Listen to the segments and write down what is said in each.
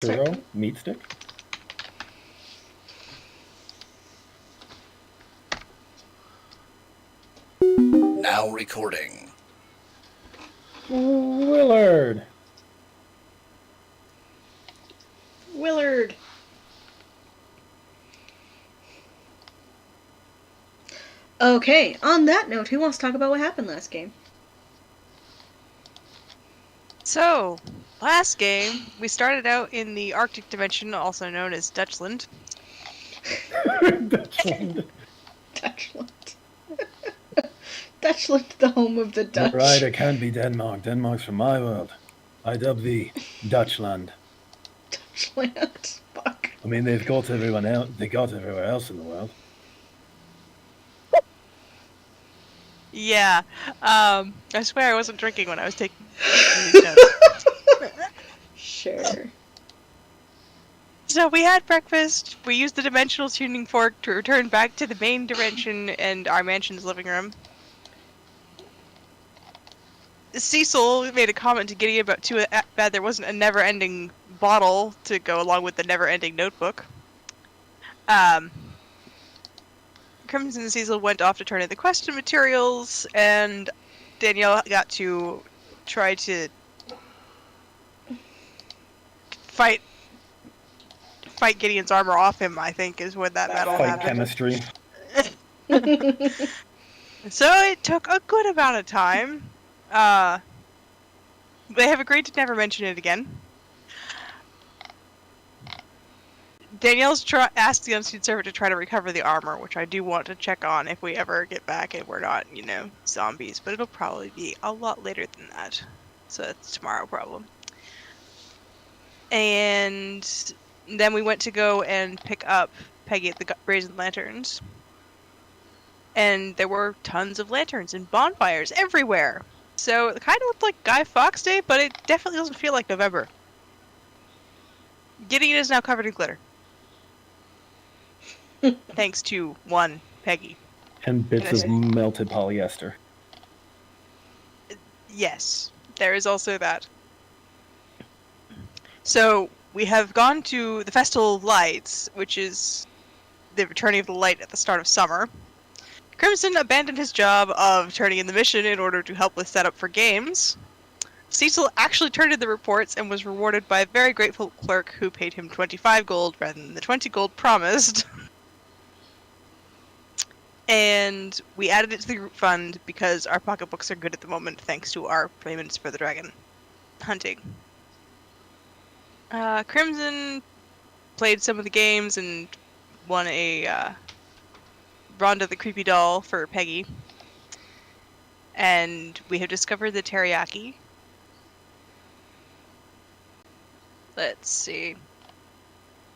Churro, meat stick. Now recording. Willard. Willard. Okay, on that note, who wants to talk about what happened last game? So, last game, we started out in the Arctic dimension, also known as Dutchland. Dutchland. Dutchland. Dutchland, the home of the Dutch. You're right, it can't be Denmark. Denmark's from my world. I dub thee Dutchland. Dutchland. Fuck. I mean, they've got everyone else. They got everywhere else in the world. Yeah, I swear I wasn't drinking when I was taking these notes. Sure. So we had breakfast, we used the dimensional tuning fork to return back to the main dimension and our mansion's living room. Cecil made a comment to Gideon about too bad there wasn't a never-ending bottle to go along with the never-ending notebook. Crimson and Cecil went off to turn in the question materials, and Danielle got to try to fight Gideon's armor off him, I think, is when that battle Fight happened. chemistry. So it took a good amount of time. They have agreed to never mention it again. Danielle's asked the Unseen Servant to try to recover the armor, which I do want to check on if we ever get back and we're not, zombies. But it'll probably be a lot later than that. So that's tomorrow problem. And then we went to go and pick up Peggy at the Brazen Lanterns. And there were tons of lanterns and bonfires everywhere. So it kind of looked like Guy Fawkes Day, but it definitely doesn't feel like November. Gideon is now covered in glitter. Thanks to one Peggy. And bits of melted polyester. Yes, there is also that. So we have gone to the Festival of Lights, which is the returning of the light at the start of summer. Crimson abandoned his job of turning in the mission in order to help with setup for games. Cecil actually turned in the reports and was rewarded by a very grateful clerk who paid him 25 gold rather than the 20 gold promised. And we added it to the group fund because our pocketbooks are good at the moment thanks to our payments for the dragon hunting. Crimson played some of the games and won a Rhonda the Creepy Doll for Peggy. And we have discovered the teriyaki. Let's see.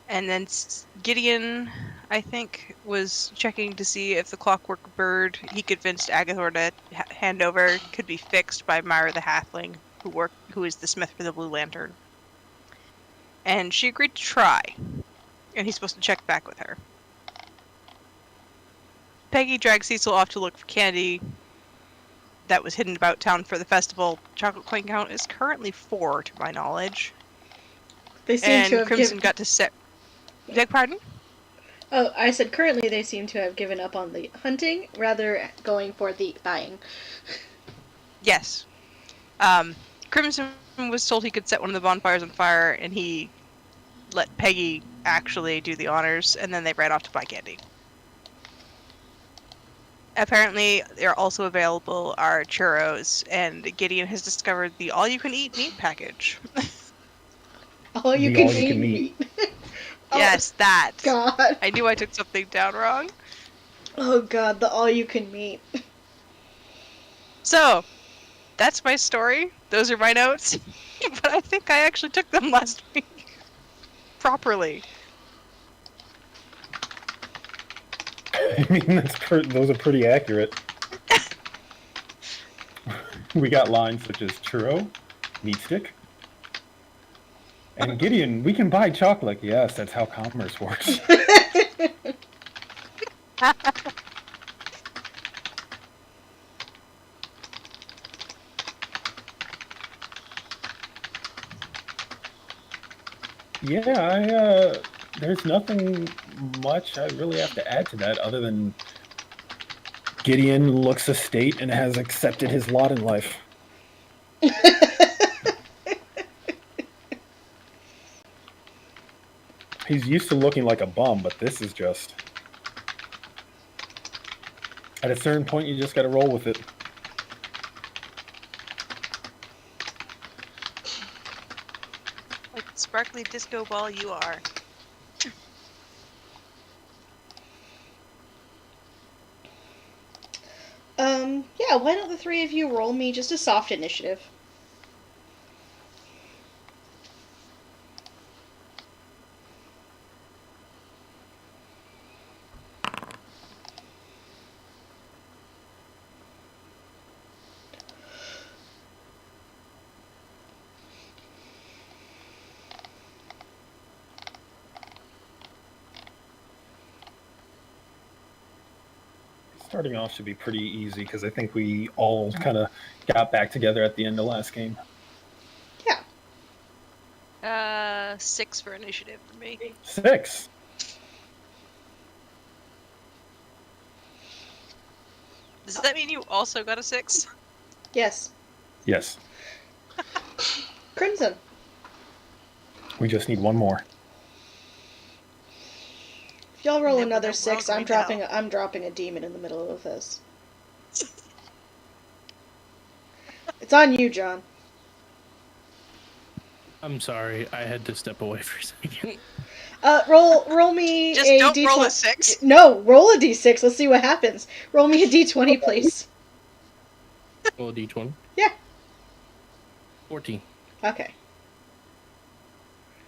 And then Gideon, I think, was checking to see if the clockwork bird he convinced Agathor to hand over could be fixed by Myra the Halfling, who is the smith for the Blue Lantern. And she agreed to try. And he's supposed to check back with her. Peggy dragged Cecil off to look for candy that was hidden about town for the festival. Chocolate coin count is currently 4, to my knowledge. They seem to have Crimson got to set. Beg pardon? Oh, I said currently they seem to have given up on the hunting, rather going for the buying. Yes. Crimson was told he could set one of the bonfires on fire, and he let Peggy actually do the honors, and then they ran off to buy candy. Apparently, they're also available are churros, and Gideon has discovered the all-you-can-eat meat package. All you can eat meat. Yes, that. God. I knew I took something down wrong. Oh god, the all you can meat. So, that's my story. Those are my notes. But I think I actually took them last week. Properly. I mean, those are pretty accurate. We got lines such as churro, meat stick. And Gideon, we can buy chocolate. Yes, that's how commerce works. Yeah, there's nothing much I really have to add to that other than Gideon looks a state and has accepted his lot in life. He's used to looking like a bum, but this is just... At a certain point, you just gotta roll with it. Like sparkly disco ball you are. Yeah, why don't the three of you roll me just a soft initiative? Starting off should be pretty easy because I think we all kind of got back together at the end of last game. Yeah. 6 for initiative for me. 6. Does that mean you also got a 6? Yes. Yes. Crimson. We just need one more. If y'all roll Then another we're 6, going to hell. I'm dropping a demon in the middle of this. It's on you, John. I'm sorry, I had to step away for a second. Roll me Just a don't D20. roll a 6. No, roll a D6. Let's see what happens. Roll me a D20, please. Roll a d20. Yeah. 14. Okay.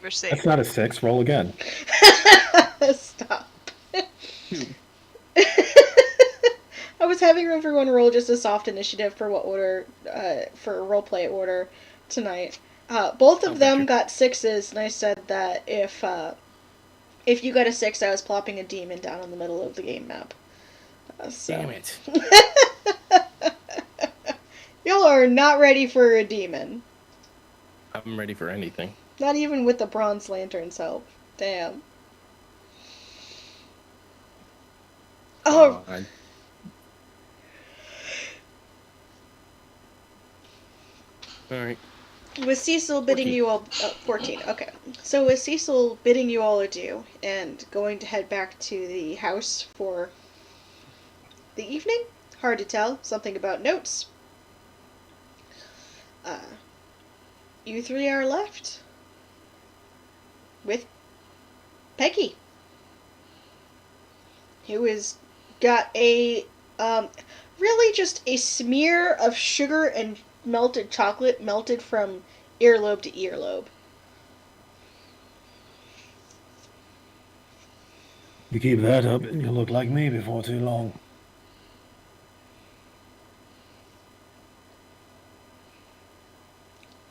We're safe. That's not a 6. Roll again. Stop. I was having everyone roll just a soft initiative for what order, for roleplay order tonight. Both of them got 6s, and I said that if you got a 6, I was plopping a demon down in the middle of the game map. So. Damn it. Y'all are not ready for a demon. I'm ready for anything. Not even with the bronze lantern's help. Damn. Oh. Alright. With Cecil bidding 14. you all... 14, okay. So with Cecil bidding you all adieu and going to head back to the house for the evening? Hard to tell. Something about notes. You three are left with Peggy, who has got a, really just a smear of sugar and melted chocolate melted from earlobe to earlobe. You keep that up and you'll look like me before too long.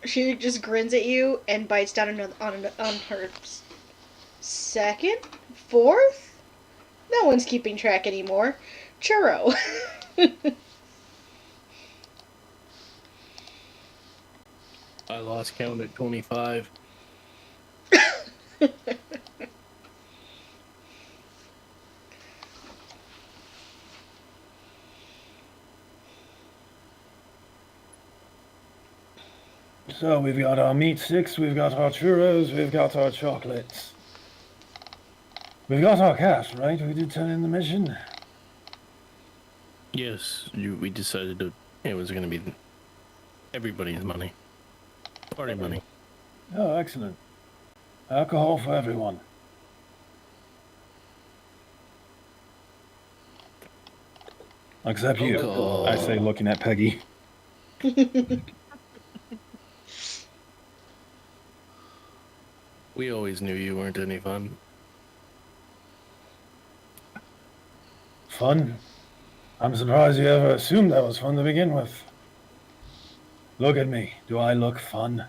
She just grins at you and bites down on her second? Fourth? No one's keeping track anymore. Churro. I lost count at 25. So we've got our meat sticks, we've got our churros, we've got our chocolates. We've got our cash, right? We did turn in the mission. Yes, we decided it was going to be everybody's money. Party money. Oh, excellent. Alcohol for everyone. Except you, Alcohol. I say, looking at Peggy. We always knew you weren't any fun. Fun? I'm surprised you ever assumed that was fun to begin with. Look at me. Do I look fun?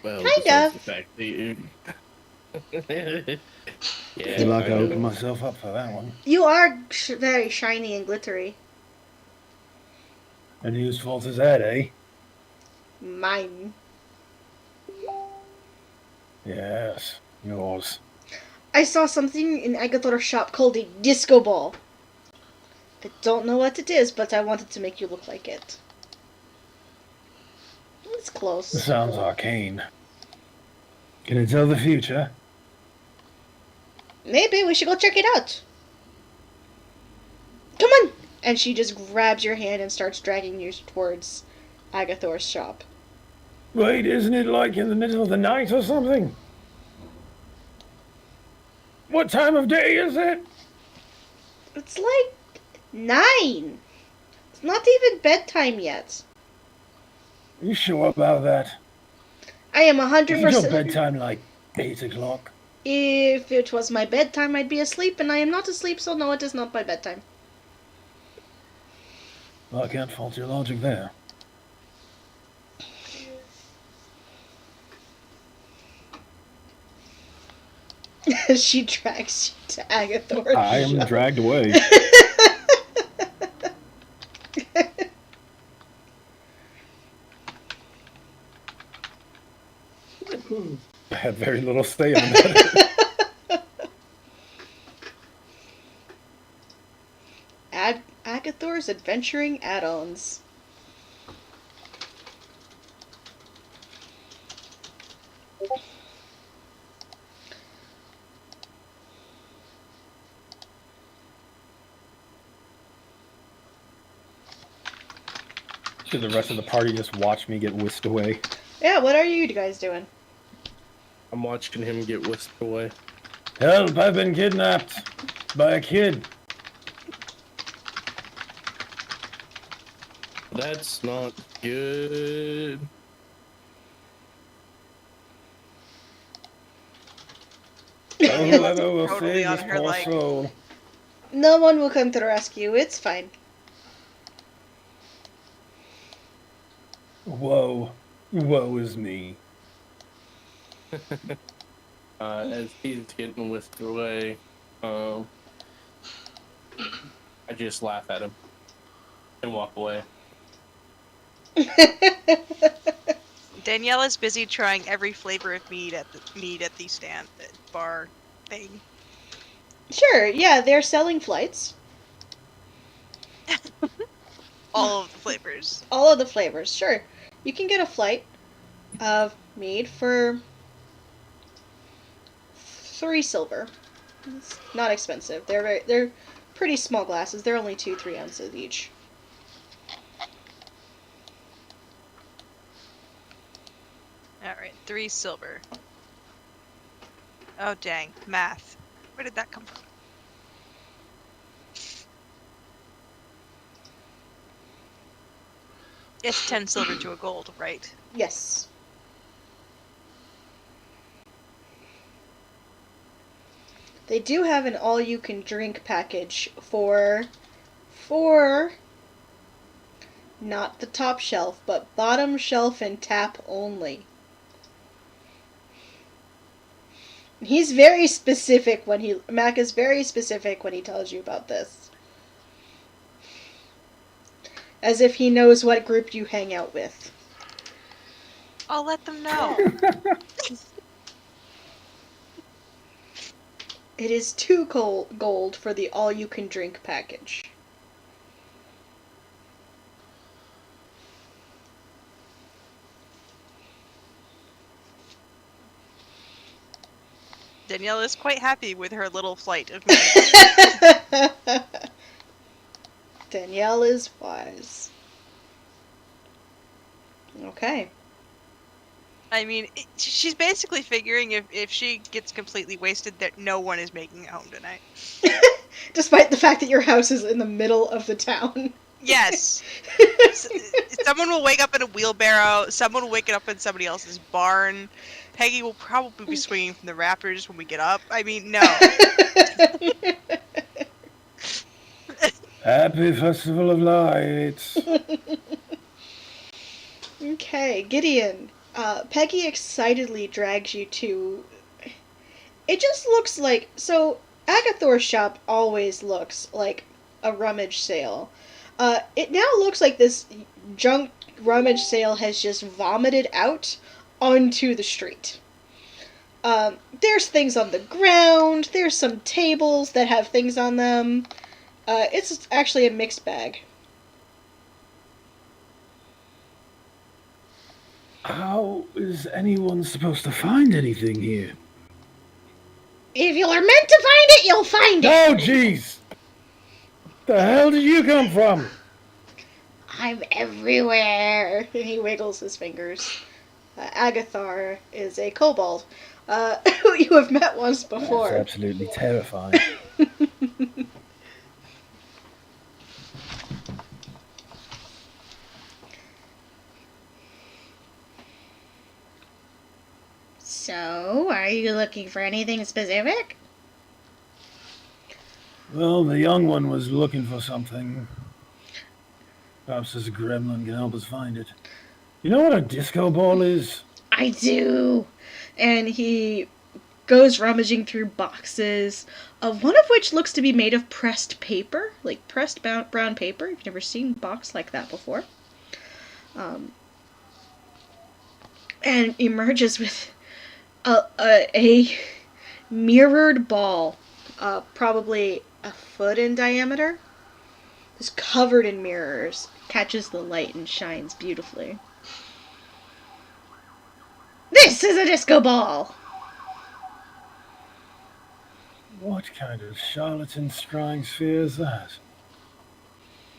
Well, Kind besides of. the fact that you... I yeah, feel like I know. opened myself up for that one. You are very shiny and glittery. And whose fault is that, eh? Mine. Yes, yours. I saw something in Agathor's shop called a disco ball. I don't know what it is, but I wanted to make you look like it. It's It close. sounds arcane. Can it tell the future? Maybe we should go check it out. Come on! And she just grabs your hand and starts dragging you towards Agathor's shop. Wait, isn't it like in the middle of the night or something? What time of day is it? It's like 9. It's not even bedtime yet. You sure about that? I am Isn't your 100%. bedtime like 8 o'clock? If it was my bedtime, I'd be asleep, and I am not asleep, so no, it is not my bedtime. Well, I can't fault your logic there. She drags you to Agathor's I am shop. dragged away. I had very little say on that. Agathor's Adventuring Add-ons. Should the rest of the party just watch me get whisked away? Yeah, what are you guys doing? I'm watching him get whisked away. Help, I've been kidnapped by a kid. That's not good. Oh, whoever will Totally save on this her, poor like- soul. No one will come to the rescue, it's fine. Woe. Woe is me. As he's getting whisked away, I just laugh at him and walk away. Danielle is busy trying every flavor of meat at the stand bar thing. Sure, yeah, they're selling flights. All of the flavors. All of the flavors, sure. You can get a flight of meat for 3 silver. It's not expensive. They're pretty small glasses. They're only 2-3 ounces each. Alright, 3 silver. Oh dang, math. Where did that come from? It's 10 silver to a gold, right? Yes. They do have an all-you-can-drink package for not the top shelf, but bottom shelf and tap only. He's very specific Mac is very specific when he tells you about this. As if he knows what group you hang out with. I'll let them know. It is 2 gold for the all-you-can-drink package. Danielle is quite happy with her little flight of meat. Danielle is wise. Okay. I mean, she's basically figuring if she gets completely wasted that no one is making it home tonight. Despite the fact that your house is in the middle of the town. Yes. Someone will wake up in a wheelbarrow. Someone will wake up in somebody else's barn. Peggy will probably be swinging from the rafters when we get up. I mean, no. Happy Festival of Lights. Okay, Gideon. Peggy excitedly drags you to... It just looks like... So, Agathor's shop always looks like a rummage sale. It now looks like this junk rummage sale has just vomited out onto the street. There's things on the ground. There's some tables that have things on them. It's actually a mixed bag. How is anyone supposed to find anything here? If you're meant to find it, you'll find it. Oh, jeez! The hell did you come from? I'm everywhere. And he wiggles his fingers. Agathar is a kobold who you have met once before. That's absolutely terrifying. So, are you looking for anything specific? Well, the young one was looking for something. Perhaps this gremlin can help us find it. You know what a disco ball is? I do. And he goes rummaging through boxes, of one of which looks to be made of pressed paper, like pressed brown paper. You've never seen a box like that before. And emerges with a mirrored ball, probably a foot in diameter. It's covered in mirrors, catches the light and shines beautifully. This is a disco ball! What kind of charlatan scrying sphere is that?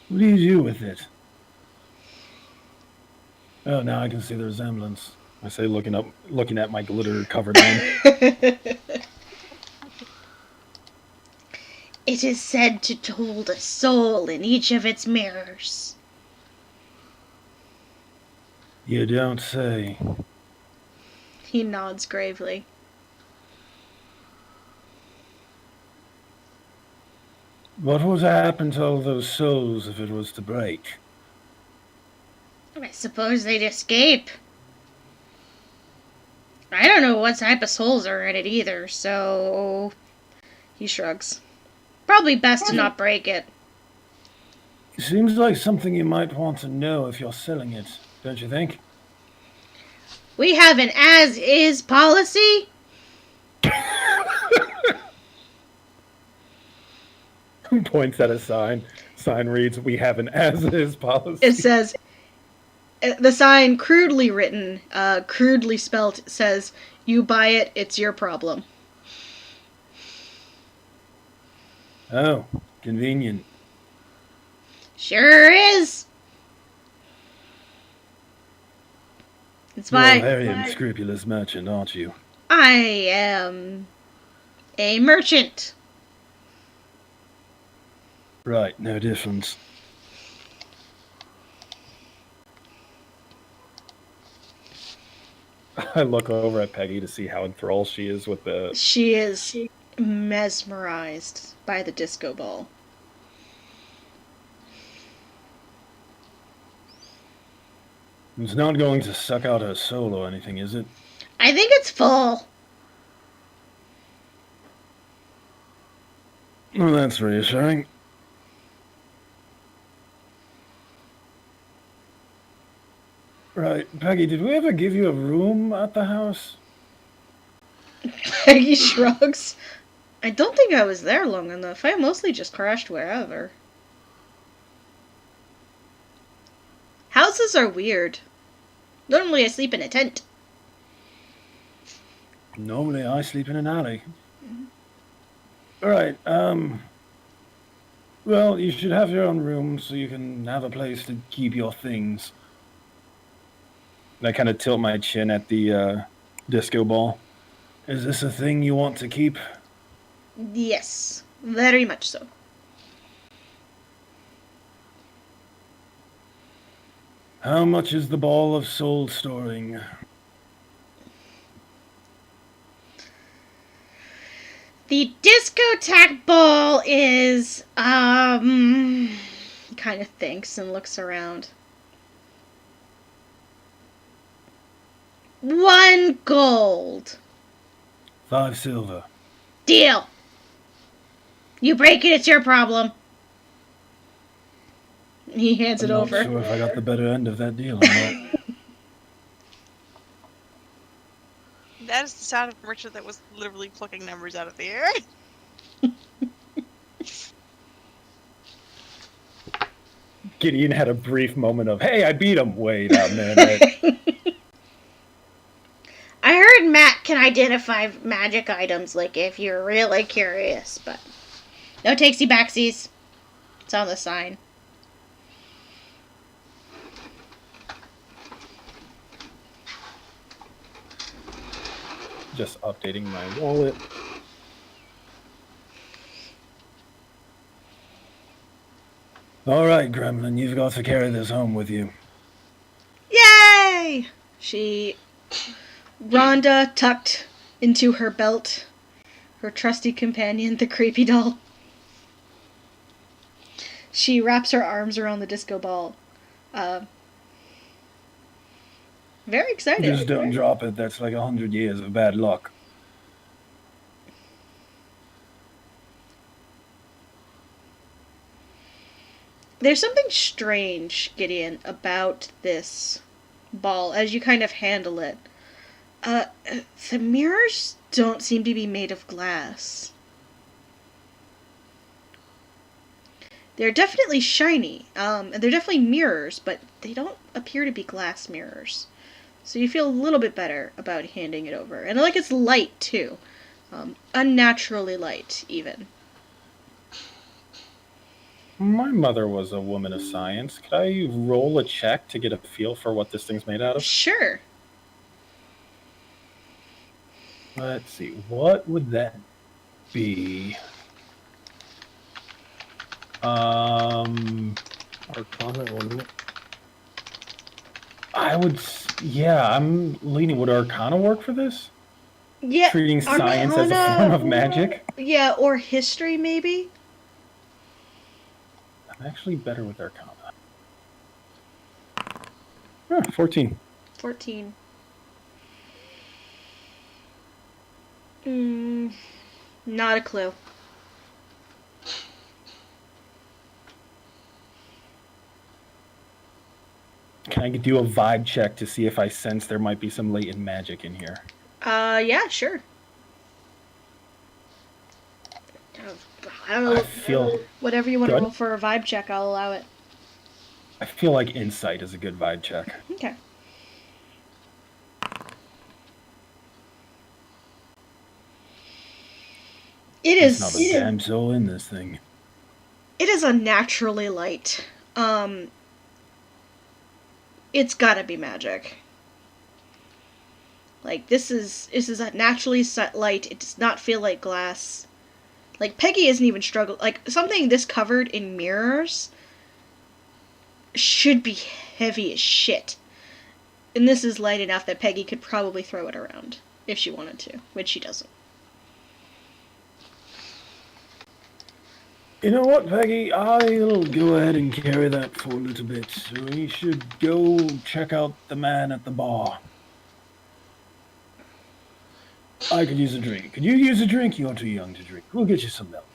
What do you do with it? Oh, now I can see the resemblance. I say, looking at my glitter-covered one. It is said to hold a soul in each of its mirrors. You don't say. He nods gravely. What would happen to all those souls if it was to break? I suppose they'd escape. I don't know what type of souls are in it either, so... He shrugs. Probably best to not break it. Seems like something you might want to know if you're selling it, don't you think? We have an as-is policy. Points at a sign. Sign reads, "We have an as-is policy." It says... The sign, crudely written, crudely spelt, says, "You buy it, it's your problem." Oh, convenient. Sure is. It's You're my... a very unscrupulous merchant, aren't you? I am a merchant. Right, no difference. I look over at Peggy to see how enthralled she is with the... She is mesmerized by the disco ball. It's not going to suck out her soul or anything, is it? I think it's full. Well, that's reassuring. Right, Peggy, did we ever give you a room at the house? Peggy shrugs. I don't think I was there long enough. I mostly just crashed wherever. Houses are weird. Normally I sleep in a tent. Normally I sleep in an alley. Alright, well, you should have your own room so you can have a place to keep your things. And I kind of tilt my chin at the disco ball. Is this a thing you want to keep? Yes, very much so. How much is the ball of soul storing? The discotheque ball is, he kind of thinks and looks around. 1 gold. 5 silver. Deal. You break it, it's your problem. He hands it I'm over. not sure if I got the better end of that deal or not. That is the sound of a merchant that was literally plucking numbers out of the air. Gideon had a brief moment of, hey, I beat him. Wait a minute. I heard Matt can identify magic items, like, if you're really curious, but... No takesy backsies. It's on the sign. Just updating my wallet. All right, Gremlin, you've got to carry this home with you. Yay! Rhonda tucked into her belt her trusty companion, the creepy doll. She wraps her arms around the disco ball. Very excited. Just don't drop it. That's like 100 years of bad luck. There's something strange, Gideon, about this ball as you kind of handle it. The mirrors don't seem to be made of glass. They're definitely shiny, and they're definitely mirrors, but they don't appear to be glass mirrors. So you feel a little bit better about handing it over. And I like it's light, too. Unnaturally light, even. My mother was a woman of science. Could I roll a check to get a feel for what this thing's made out of? Sure. Let's see. What would that be? Arcana, wouldn't it? I'm leaning. Would Arcana work for this? Yeah. Treating science as a form of magic? Yeah, or history, maybe? I'm actually better with Arcana. 14. 14. Not a clue. Can I do a vibe check to see if I sense there might be some latent magic in here? Yeah, sure. I don't know. I feel... Whatever you want to Good. roll for a vibe check, I'll allow it. I feel like insight is a good vibe check. Okay. There's not a damn soul in this thing. It is unnaturally light. It's gotta be magic. Like, this is a naturally light. It does not feel like glass. Like, Peggy isn't even struggling. Like, something this covered in mirrors should be heavy as shit. And this is light enough that Peggy could probably throw it around if she wanted to, which she doesn't. You know what, Peggy? I'll go ahead and carry that for a little bit. So we should go check out the man at the bar. I could use a drink. Could you use a drink? You're too young to drink. We'll get you some milk.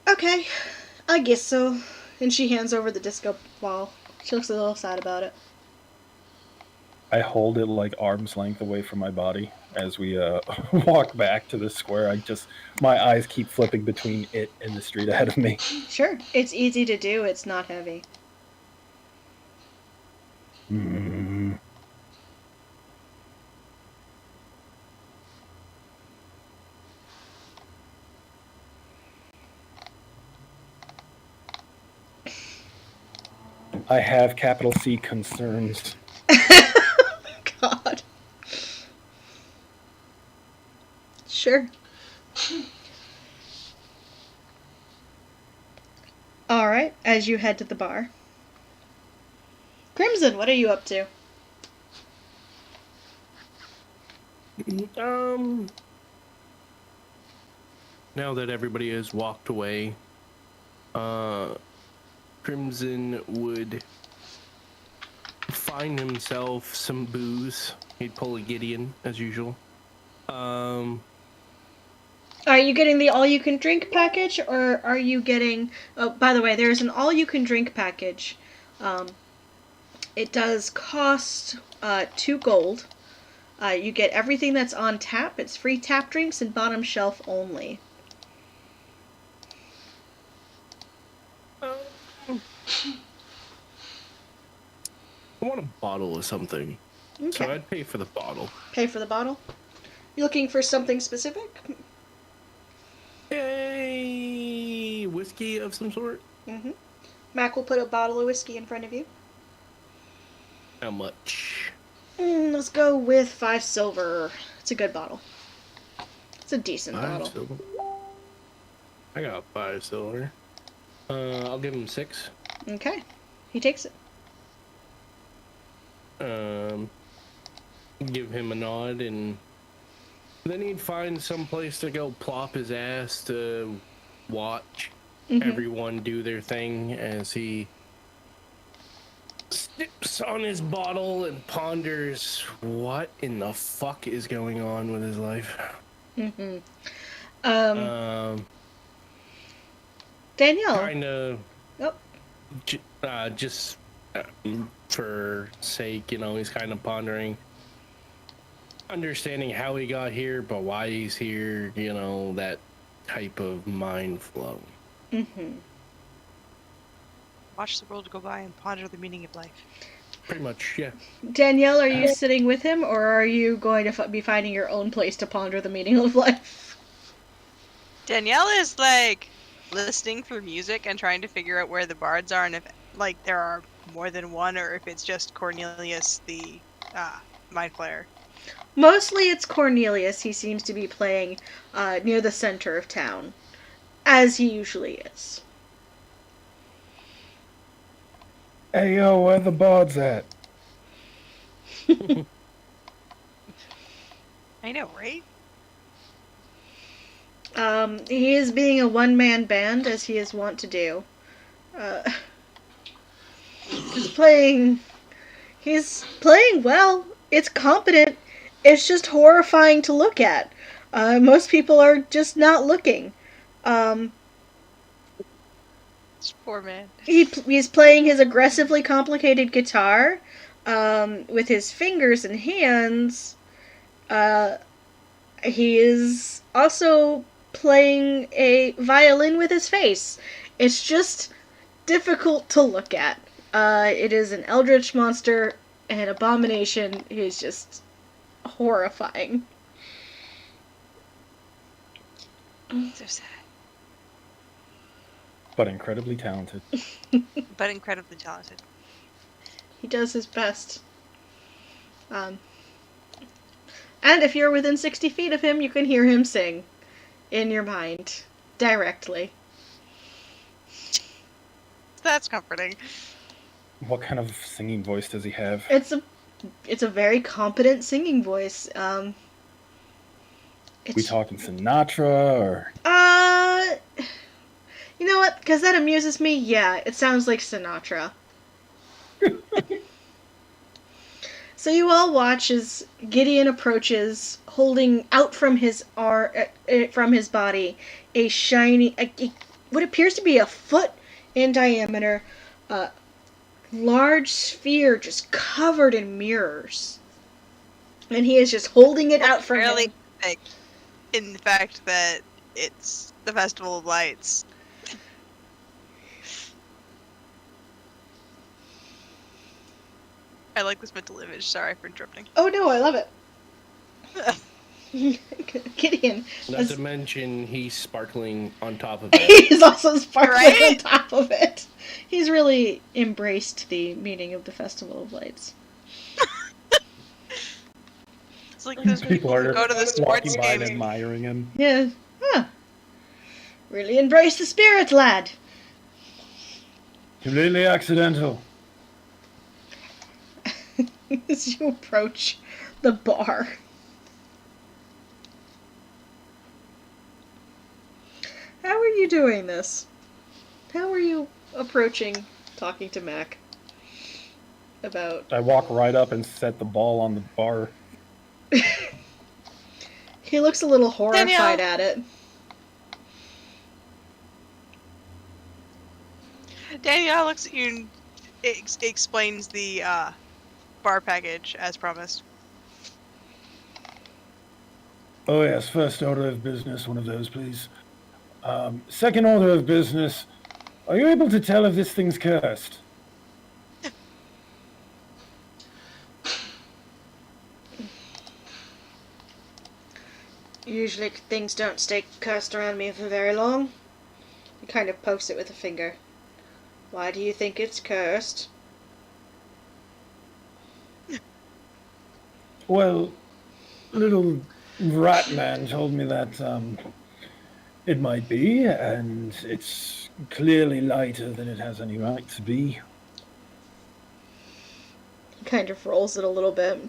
Okay, I guess so. And she hands over the disco ball. She looks a little sad about it. I hold it like arm's length away from my body as we walk back to the square. My eyes keep flipping between it and the street ahead of me. Sure, it's easy to do. It's not heavy. Mm. I have capital C concerns. God. Sure. Alright, as you head to the bar. Crimson, what are you up to? Now that everybody has walked away, Crimson would find himself some booze. He'd pull a Gideon, as usual. Are you getting the all-you-can-drink package, or are you getting... Oh, by the way, there's an all-you-can-drink package It does cost 2 gold. You get everything that's on tap. It's free tap drinks and bottom shelf only. I want a bottle of something. Okay. So I'd pay for the bottle. Pay for the bottle? You looking for something specific? A whiskey of some sort? Mm-hmm. Mac will put a bottle of whiskey in front of you. How much? Let's go with 5 silver. It's a good bottle. It's a decent 5 bottle. silver. I got 5 silver. I'll give him 6. Okay. He takes it. Give him a nod, and then he'd find some place to go plop his ass to watch everyone do their thing as he sips on his bottle and ponders what in the fuck is going on with his life. Danielle. Kind of. Yep. Just for sake, you know, he's kind of pondering, understanding how he got here, but why he's here, you know, that type of mind flow. Watch the world go by and ponder the meaning of life. Pretty much, yeah. Danielle, are you sitting with him, or are you going to be finding your own place to ponder the meaning of life? Danielle is, like, listening for music and trying to figure out where the bards are and if, like, there are more than one or if it's just Cornelius, the mind flayer. Mostly it's Cornelius. He seems to be playing near the center of town, as he usually is. Hey, yo, where the bards at? I know, right? He is being a one-man band, as he is wont to do. He's playing well. It's competent. It's just horrifying to look at. Most people are just not looking. This poor man. He's playing his aggressively complicated guitar with his fingers and hands. He is also playing a violin with his face. It's just difficult to look at. It is an eldritch monster, an abomination. He's just horrifying. So sad. But incredibly talented. But incredibly talented. He does his best. And if you're within 60 feet of him, you can hear him sing in your mind directly. That's comforting. What kind of singing voice does he have? It's a very competent singing voice. We talking Sinatra or? You know what? Because that amuses me. Yeah, it sounds like Sinatra. So you all watch as Gideon approaches, holding out from his from his body a shiny, what appears to be a foot in diameter, large sphere just covered in mirrors, and he is just holding it out from Fairly him. thick in the fact that it's the Festival of Lights. I like this mental image. Sorry for interrupting. Oh no, I love it. Gideon. Not to mention, he's sparkling on top of it. He's also sparkling Right? on top of it. He's really embraced the meaning of the Festival of Lights. It's like those people who go to the sports walking by and games. admiring him. Yeah. Huh. Really embrace the spirit, lad. Completely accidental. As you approach the bar. How are you doing this? How are you approaching talking to Mac about... I walk right up and set the ball on the bar. He looks a little horrified Danielle. at it. Danielle looks at you and explains the bar package as promised. Oh, yes, first order of business, one of those, please. Second order of business, are you able to tell if this thing's cursed? Usually things don't stay cursed around me for very long. He kind of pokes it with a finger. Why do you think it's cursed? Well, little rat man told me that it might be, and it's clearly lighter than it has any right to be. He kind of rolls it a little bit.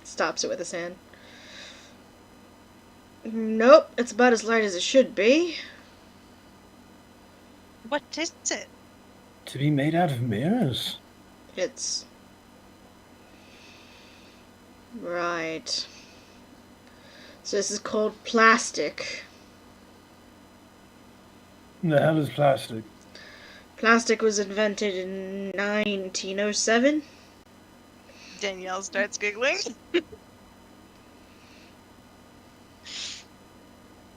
Stops it with his hand. Nope, it's about as light as it should be. What is it? To be made out of mirrors? It's... Right. So this is called plastic. The hell is plastic? Plastic was invented in 1907. Danielle starts giggling.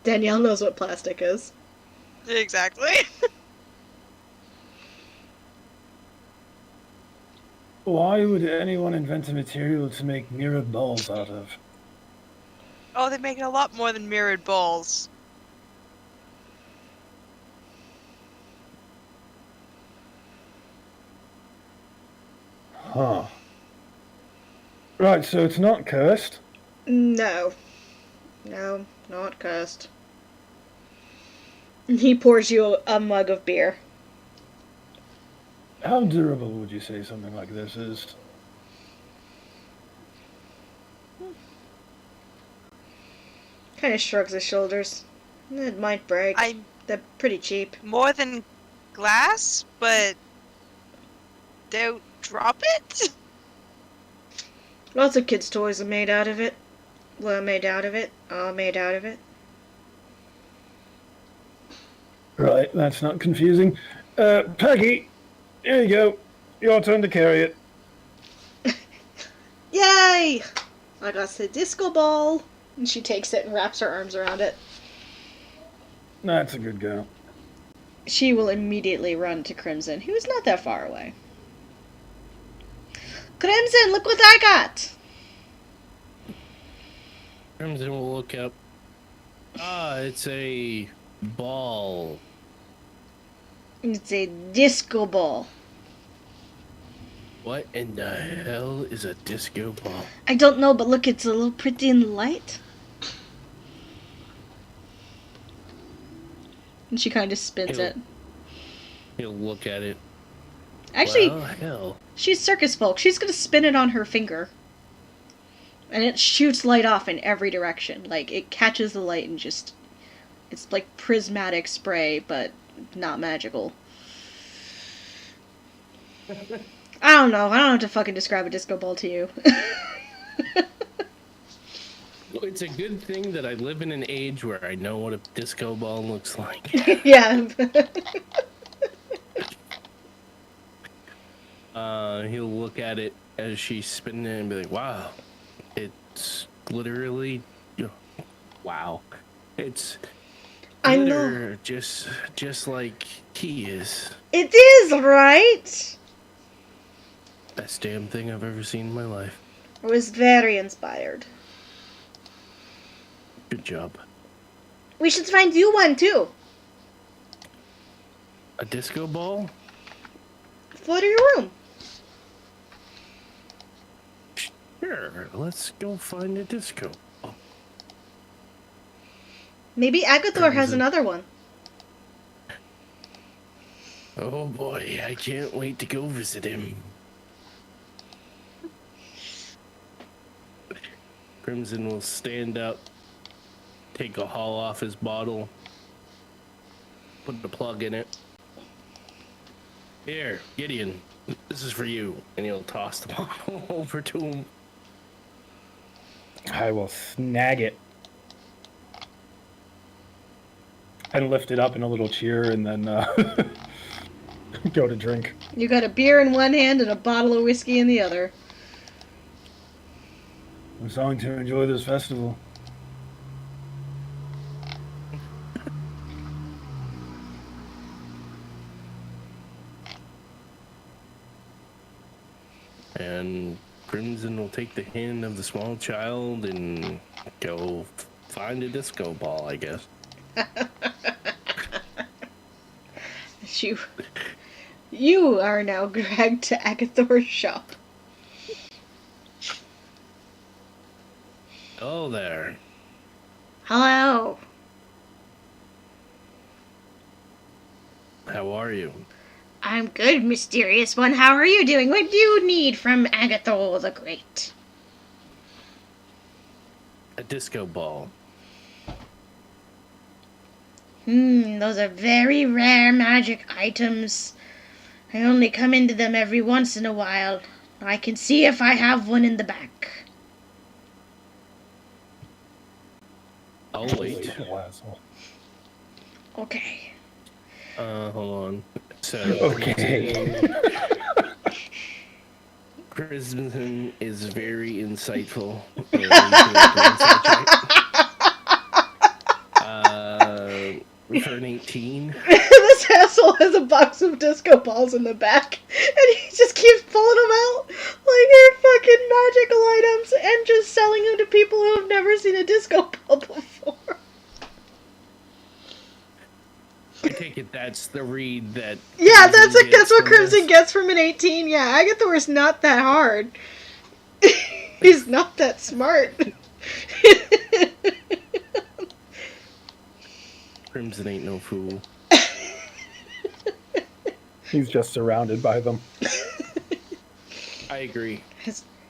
Danielle knows what plastic is. Exactly. Why would anyone invent a material to make mirror balls out of? Oh, they make it a lot more than mirrored balls. Huh. Right, so it's not cursed? No. No, not cursed. He pours you a mug of beer. How durable would you say something like this is? Kind of shrugs his shoulders. It might break. They're pretty cheap. More than glass, but don't drop it? Lots of kids' toys are made out of it. Were made out of it. Are made out of it. Right, that's not confusing. Peggy, here you go. Your turn to carry it. Yay! I got the disco ball. And she takes it and wraps her arms around it. That's a good girl. She will immediately run to Crimson, who's not that far away. Crimson, look what I got! Crimson will look up. Ah, it's a ball. It's a disco ball. What in the hell is a disco ball? I don't know, but look, it's a little pretty in the light. And she kind of spins it. He'll look at it. Actually, Well, hell. she's circus folk. She's gonna spin it on her finger. And it shoots light off in every direction. Like, it catches the light and just... It's like prismatic spray, but not magical. I don't know. I don't know how to fucking describe a disco ball to you. Well, it's a good thing that I live in an age where I know what a disco ball looks like. Yeah. He'll look at it as she's spinning it and be like, wow, it's literally, wow. It's I glitter, know. just like he is. It is, right? Best damn thing I've ever seen in my life. I was very inspired. Good job. We should find you one, too. A disco ball? For your room. Sure, let's go find a disco ball. Maybe Agathor has another one. Oh boy, I can't wait to go visit him. Crimson will stand up, take a haul off his bottle, put the plug in it. Here, Gideon, this is for you. And he'll toss the bottle over to him. I will snag it. And lift it up in a little cheer and then Go to drink. You got a beer in one hand and a bottle of whiskey in the other. I'm starting to enjoy this festival. And Crimson will take the hand of the small child and go find a disco ball, I guess. You are now dragged to Agathor's shop. Oh, there. Hello. How are you? I'm good, mysterious one. How are you doing? What do you need from Agathor the Great? A disco ball. Those are very rare magic items. I only come into them every once in a while. I can see if I have one in the back. I'll wait. Okay. Hold on. So, Okay. Crimson is very insightful. And he's gonna make an insight check. For an 18. This asshole has a box of disco balls in the back, and he just keeps pulling them out like they're fucking magical items and just selling them to people who have never seen a disco ball before. I take it that's the read that. Yeah, that's gets what from Crimson this. gets from an 18. Yeah, Agathor is not that hard. He's not that smart. Crimson ain't no fool. He's just surrounded by them. I agree.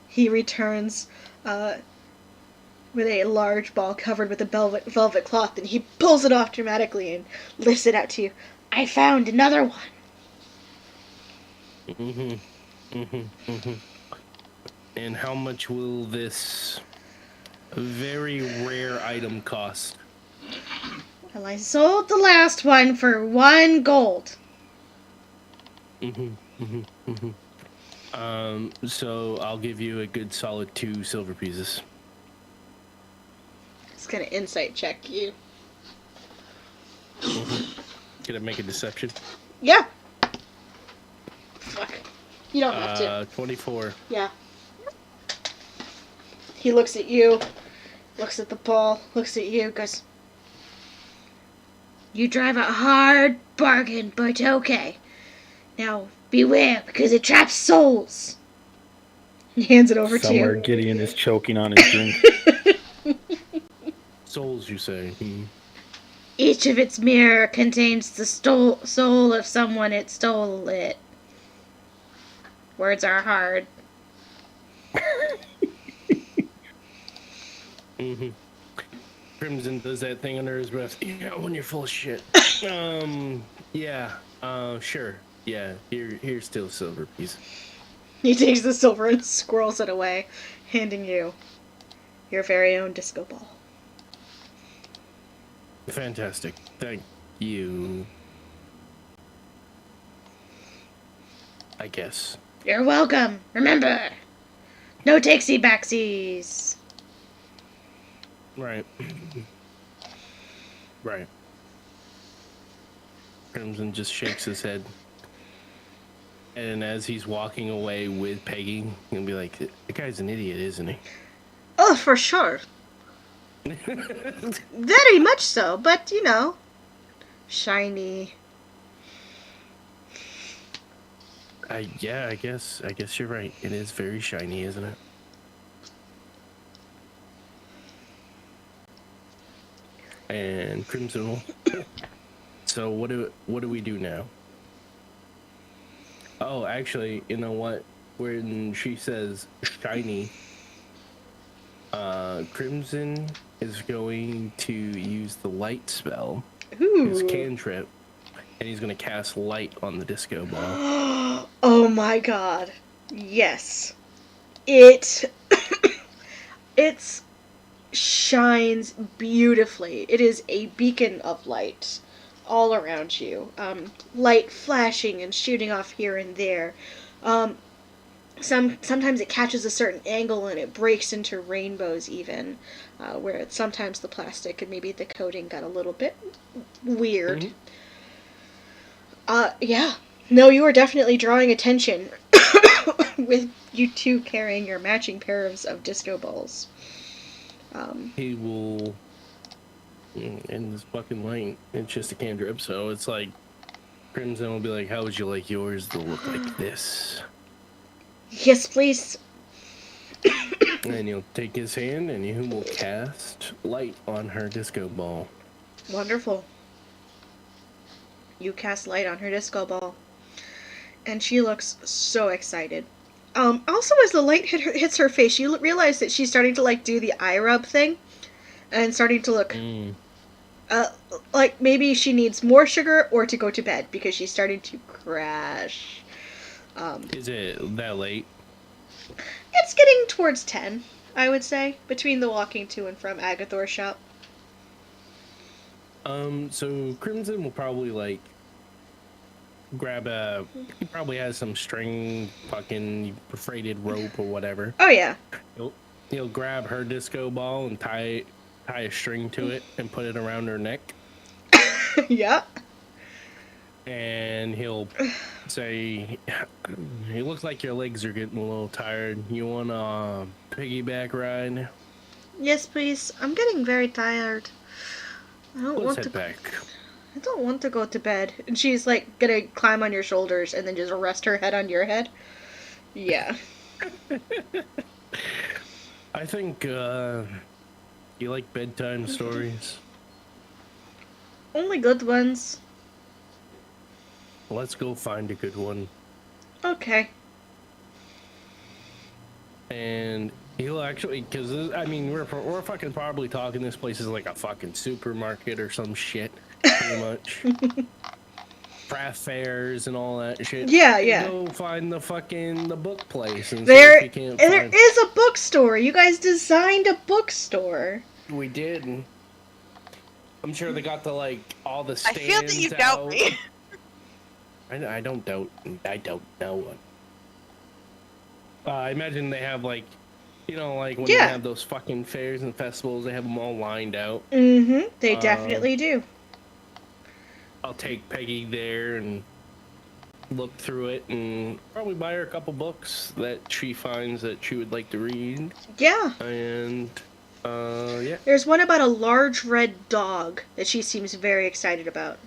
He returns with a large ball covered with a velvet cloth, and he pulls it off dramatically and lifts it out to you. I found another one. And how much will this very rare item cost? Well, I sold the last one for 1 gold. So I'll give you a good solid 2 silver pieces. It's gonna insight check you. Can I make a deception? Yeah. Fuck. You don't have to. 24. Yeah. He looks at you, looks at the ball, looks at you, goes, you drive a hard bargain, but okay. Now, beware, because it traps souls. He hands it over Somewhere to you. Gideon is choking on his drink. Souls, you say? Each of its mirror contains the soul of someone it stole it. Words are hard. Crimson does that thing under his breath. Yeah, when you're full of shit. Yeah. Sure. Yeah. Here's still a silver piece. He takes the silver and squirrels it away, handing you your very own disco ball. Fantastic. Thank you. I guess. You're welcome. Remember, no takesy backsies. Right. Right. Crimson just shakes his head. And as he's walking away with Peggy, he'll be like, the guy's an idiot, isn't he? Oh, for sure. Very much so, but you know, shiny. Yeah, I guess you're right. It is very shiny, isn't it? And Crimson will. So what do we do now? Oh, actually, you know what? When she says shiny, Crimson is going to use the light spell, his Ooh. cantrip, and he's going to cast light on the disco ball. Oh my god. Yes. It shines beautifully. It is a beacon of light all around you. Light flashing and shooting off here and there. Sometimes it catches a certain angle and it breaks into rainbows even, where sometimes the plastic and maybe the coating got a little bit weird. Yeah. No, you are definitely drawing attention with you two carrying your matching pairs of disco balls. He will, in this fucking light, it's just a cantrip, so it's like, Crimson will be like, how would you like yours to look like this? Yes, please. And you'll take his hand and you will cast light on her disco ball. Wonderful. You cast light on her disco ball. And she looks so excited. Also, as the light hits her face, you realize that she's starting to, like, do the eye rub thing. And starting to look... like, maybe she needs more sugar or to go to bed. Because she's starting to crash. Is it that late? It's getting towards 10, I would say. Between the walking to and from Agathor's shop. So Crimson will probably, like, grab he probably has some string, fucking braided rope or whatever. Oh, yeah. He'll grab her disco ball and tie a string to it and put it around her neck. Yeah. And he'll say, it looks like your legs are getting a little tired. You want a piggyback ride? Yes, please. I'm getting very tired. Let's head back. I don't want to go to bed. And she's like gonna climb on your shoulders and then just rest her head on your head. Yeah. I think you like bedtime stories. Only good ones. Let's go find a good one. Okay. And he'll actually, because I mean, we're fucking probably talking. This place is like a fucking supermarket or some shit, pretty much. Craft fairs and all that shit. Yeah. Go find the book place and there see if you can't find... There is a bookstore. You guys designed a bookstore. We did. I'm sure they got all the stands. I feel that you doubt me. I don't know. I imagine they have when they have those fucking fairs and festivals, they have them all lined out. Mm-hmm. They definitely do. I'll take Peggy there and look through it and probably buy her a couple books that she finds that she would like to read. Yeah. And yeah. There's one about a large red dog that she seems very excited about.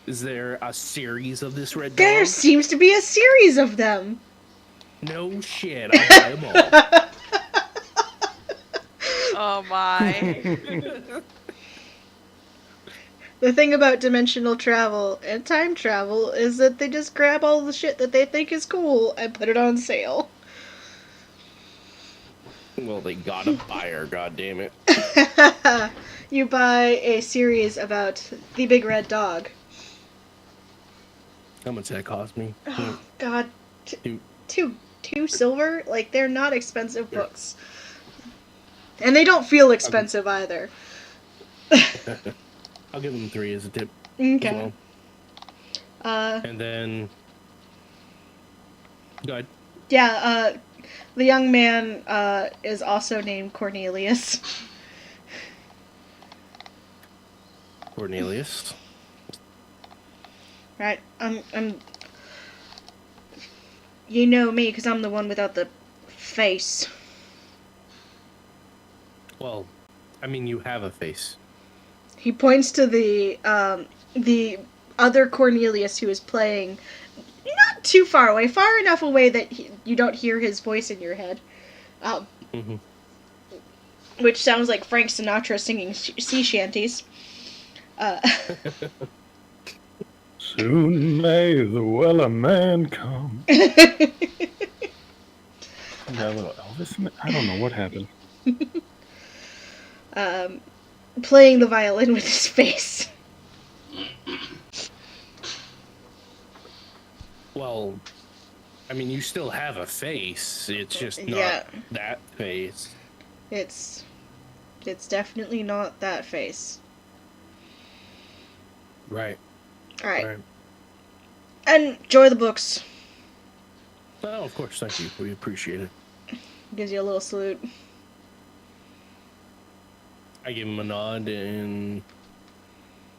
Is there a series of this red dog? There seems to be a series of them. No shit, I'll buy them all. Oh my. The thing about dimensional travel and time travel is that they just grab all the shit that they think is cool and put it on sale. Well, they gotta buy her, goddammit. You buy a series about the big red dog. How much that cost me? Oh, God. Two. Two silver? Like, they're not expensive books. And they don't feel expensive either. I'll give them 3 as a tip. Okay. Well. And then... Go ahead. Yeah, the young man is also named Cornelius. Cornelius. Right, I'm. You know me, because I'm the one without the face. Well, I mean, you have a face. He points to the other Cornelius who is playing, not too far away, far enough away that you don't hear his voice in your head. Which sounds like Frank Sinatra singing sea shanties. Soon may the Weller man come. Got a little Elvis in it? I don't know what happened. Playing the violin with his face. Well, I mean, you still have a face. It's just not that face. It's It's definitely not that face. Right. Alright. Right. Enjoy the books. Oh, of course, thank you. We appreciate it. Gives you a little salute. I give him a nod and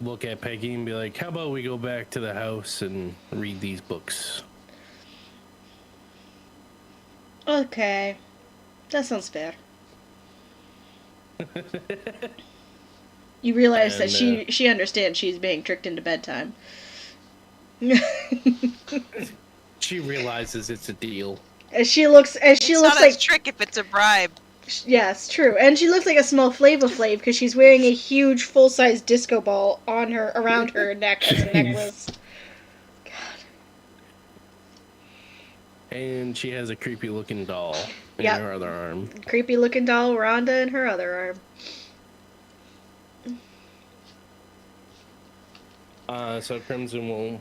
look at Peggy and be like, how about we go back to the house and read these books? Okay. That sounds fair. You realize that she understands she's being tricked into bedtime. She realizes it's a deal. She looks It's not like a trick if it's a bribe. yeah, it's true. And she looks like a small Flava Flav because she's wearing a huge full-size disco ball on her around her neck as a necklace. And she has a creepy looking doll in Yep. her other arm. Creepy looking doll Rhonda in her other arm. So Crimson will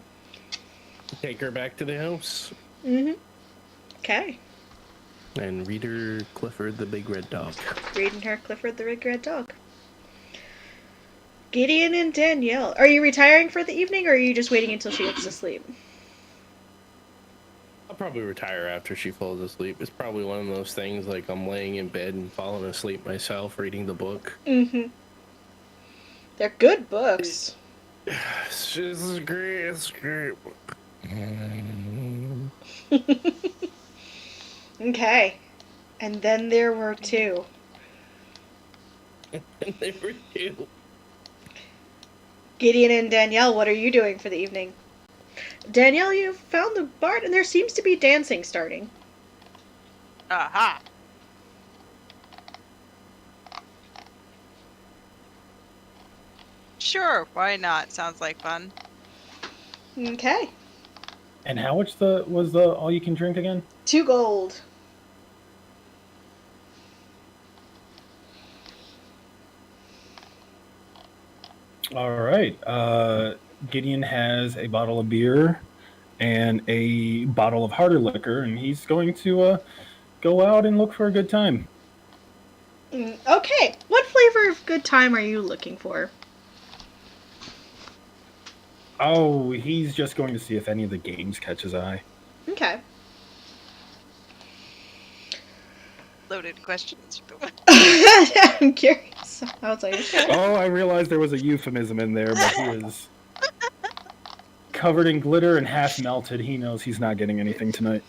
take her back to the house Mm-hmm. Okay. and read her Clifford the Big Red Dog. Reading her Clifford the Big Red Dog. Gideon and Danielle. Are you retiring for the evening or are you just waiting until she gets to sleep? I'll probably retire after she falls asleep. It's probably one of those things like I'm laying in bed and falling asleep myself reading the book. Mm-hmm. They're good books. This is great. It's great. Okay. And then there were two. And they were two. Gideon and Danielle, what are you doing for the evening? Danielle, you found the bard, and there seems to be dancing starting. Aha. Sure, why not? Sounds like fun. Okay. And how much was the all you can drink again? 2 gold. All right. Gideon has a bottle of beer and a bottle of harder liquor, and he's going to go out and look for a good time. Okay. What flavor of good time are you looking for? Oh, he's just going to see if any of the games catch his eye. Okay. Loaded questions. I'm curious. I was like, okay. Oh, I realized there was a euphemism in there, but he is covered in glitter and half melted. He knows he's not getting anything tonight.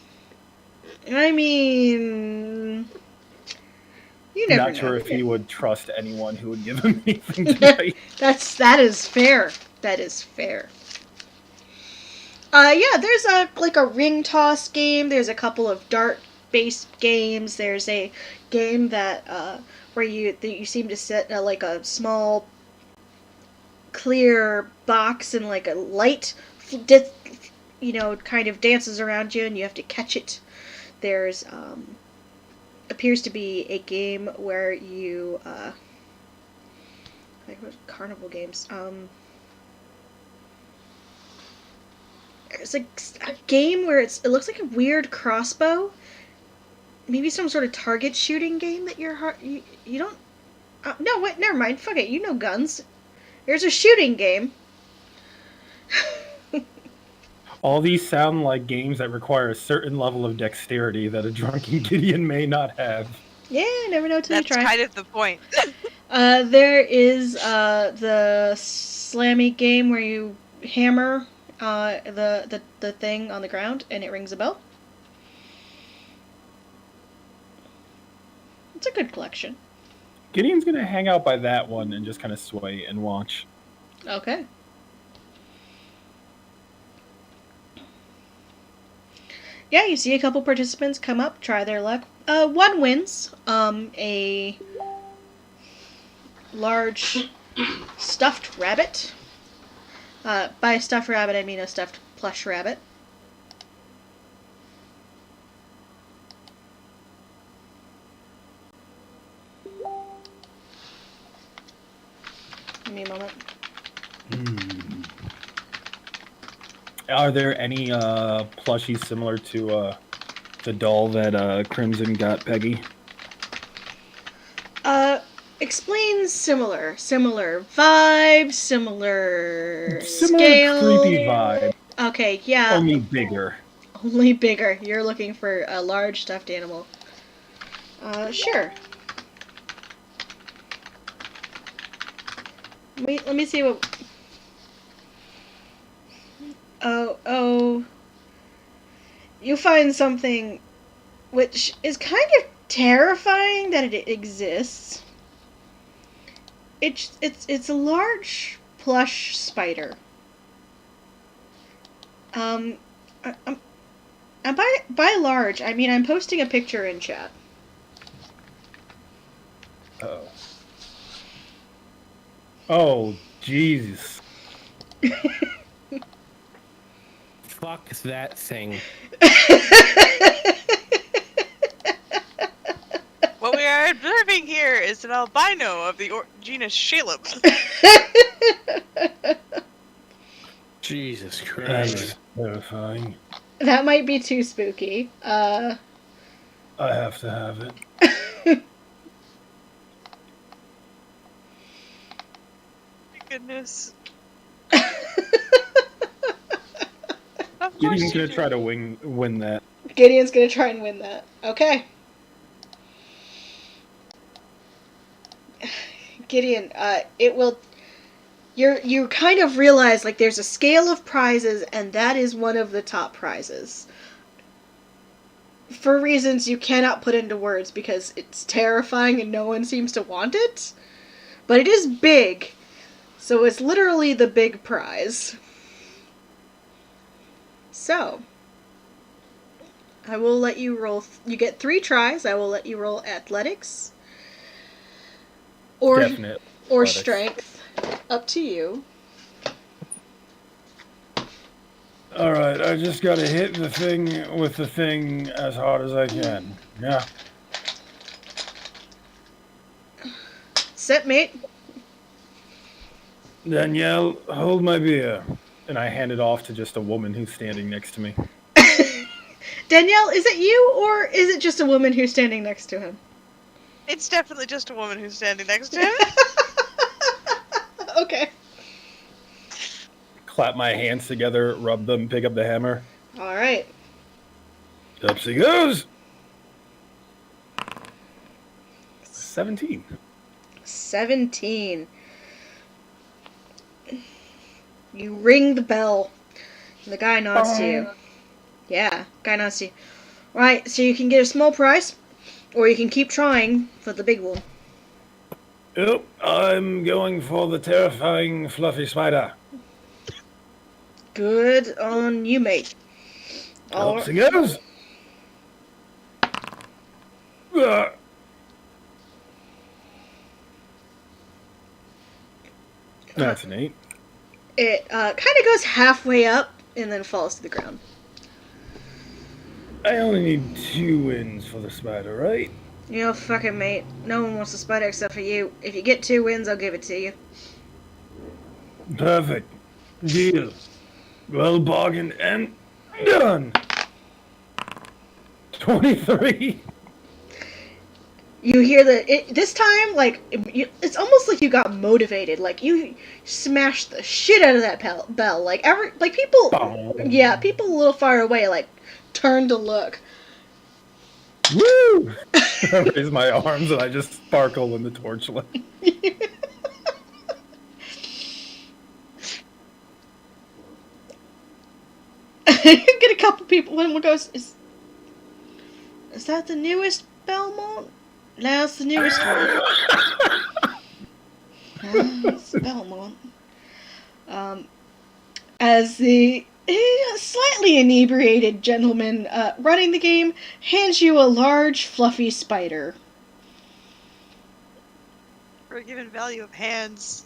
I mean, you never know. Not sure if he would trust anyone who would give him anything tonight. That is fair. That is fair. Yeah, there's a ring toss game. There's a couple of dart-based games. There's a game that where you seem to sit like a small clear box and like a light, kind of dances around you and you have to catch it. There's appears to be a game where you carnival games. It's like a game where it looks like a weird crossbow. Maybe some sort of target shooting game that you don't. No, wait, never mind. Fuck it. You know guns. There's a shooting game. All these sound like games that require a certain level of dexterity that a drunken Gideon may not have. Yeah, never know till you That's try. kind of the point. There is the slammy game where you hammer the thing on the ground and it rings a bell. It's a good collection. Gideon's going to hang out by that one and just kind of sway and watch. Okay. Yeah, you see a couple participants come up, try their luck. One wins. A large stuffed rabbit. By a stuffed rabbit, I mean a stuffed plush rabbit. Give me a moment. Are there any plushies similar to the doll that Crimson got Peggy? explain similar vibe, similar scale. creepy vibe, Okay, yeah. only bigger. Only bigger. You're looking for a large stuffed animal. Sure. Wait, let me see what... Oh. You find something which is kind of terrifying that it exists. It's a large plush spider. And by large, I mean I'm posting a picture in chat. Uh-oh. Oh, Jesus. Fuck that thing. What we are observing here is an albino of the genus Shalem. Jesus That Christ. is terrifying. That might be too spooky. I have to have it. Goodness. Gideon's gonna try to win that. Gideon's gonna try and win that. Okay. Gideon, it will... You kind of realize, like, there's a scale of prizes, and that is one of the top prizes. For reasons you cannot put into words, because it's terrifying and no one seems to want it. But it is big, so it's literally the big prize. So, I will let you roll... You get 3 tries. I will let you roll athletics. Or Definite. Or athletics. strength. Up to you. Alright, I just gotta hit the thing with the thing as hard as I can. Yeah. Set, mate. Danielle, hold my beer. And I hand it off to just a woman who's standing next to me. Danielle, is it you, or is it just a woman who's standing next to him? It's definitely just a woman who's standing next to him. Okay. Clap my hands together, rub them, pick up the hammer. Alright. Up she goes! 17. 17. You ring the bell. And the guy nods to you. Yeah, guy nods to you. Right, so you can get a small prize, or you can keep trying for the big one. Yep, I'm going for the terrifying fluffy spider. Good on you, mate. Up she goes! That's an 8. It kind of goes halfway up and then falls to the ground. I only need 2 wins for the spider, right? You know, fuck it, mate. No one wants the spider except for you. If you get 2 wins, I'll give it to you. Perfect. Deal. Well bargained and done. 23. You hear this time, like, it's almost like you got motivated. Like, you smashed the shit out of that bell. Like, people, yeah, people a little far away, like, turn to look. Woo! I raise my arms and I just sparkle in the torchlight. You get a couple people. One goes, "Is that the newest Belmont?" No, it's the newest one. It's Belmont. As the slightly inebriated gentleman running the game hands you a large, fluffy spider. For a given value of hands.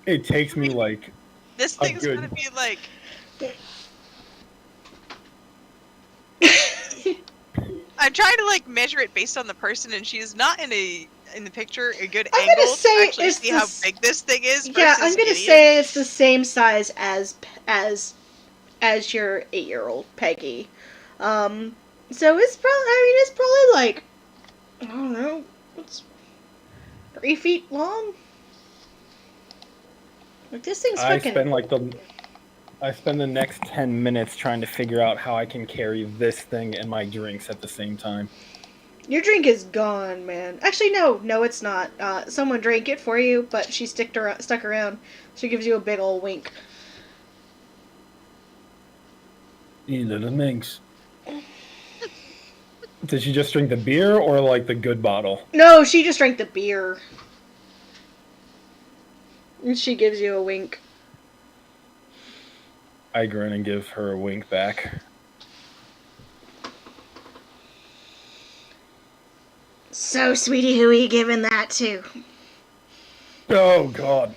It takes me like This thing's gonna be like... I'm trying to like measure it based on the person, and she is not in the picture a good I'm angle gonna say to actually it's see how big this thing is. Yeah, I'm versus gonna Gideon. say it's the same size as your 8-year-old Peggy. So it's probably like I don't know. It's 3 feet long. Like this thing's I fucking. spend the next 10 minutes trying to figure out how I can carry this thing and my drinks at the same time. Your drink is gone, man. Actually, no, it's not. Someone drank it for you, but she stuck around. She gives you a big old wink. You little minx. Did she just drink the beer or like the good bottle? No, she just drank the beer. And she gives you a wink. I grin and give her a wink back. So, sweetie, who are you giving that to? Oh God.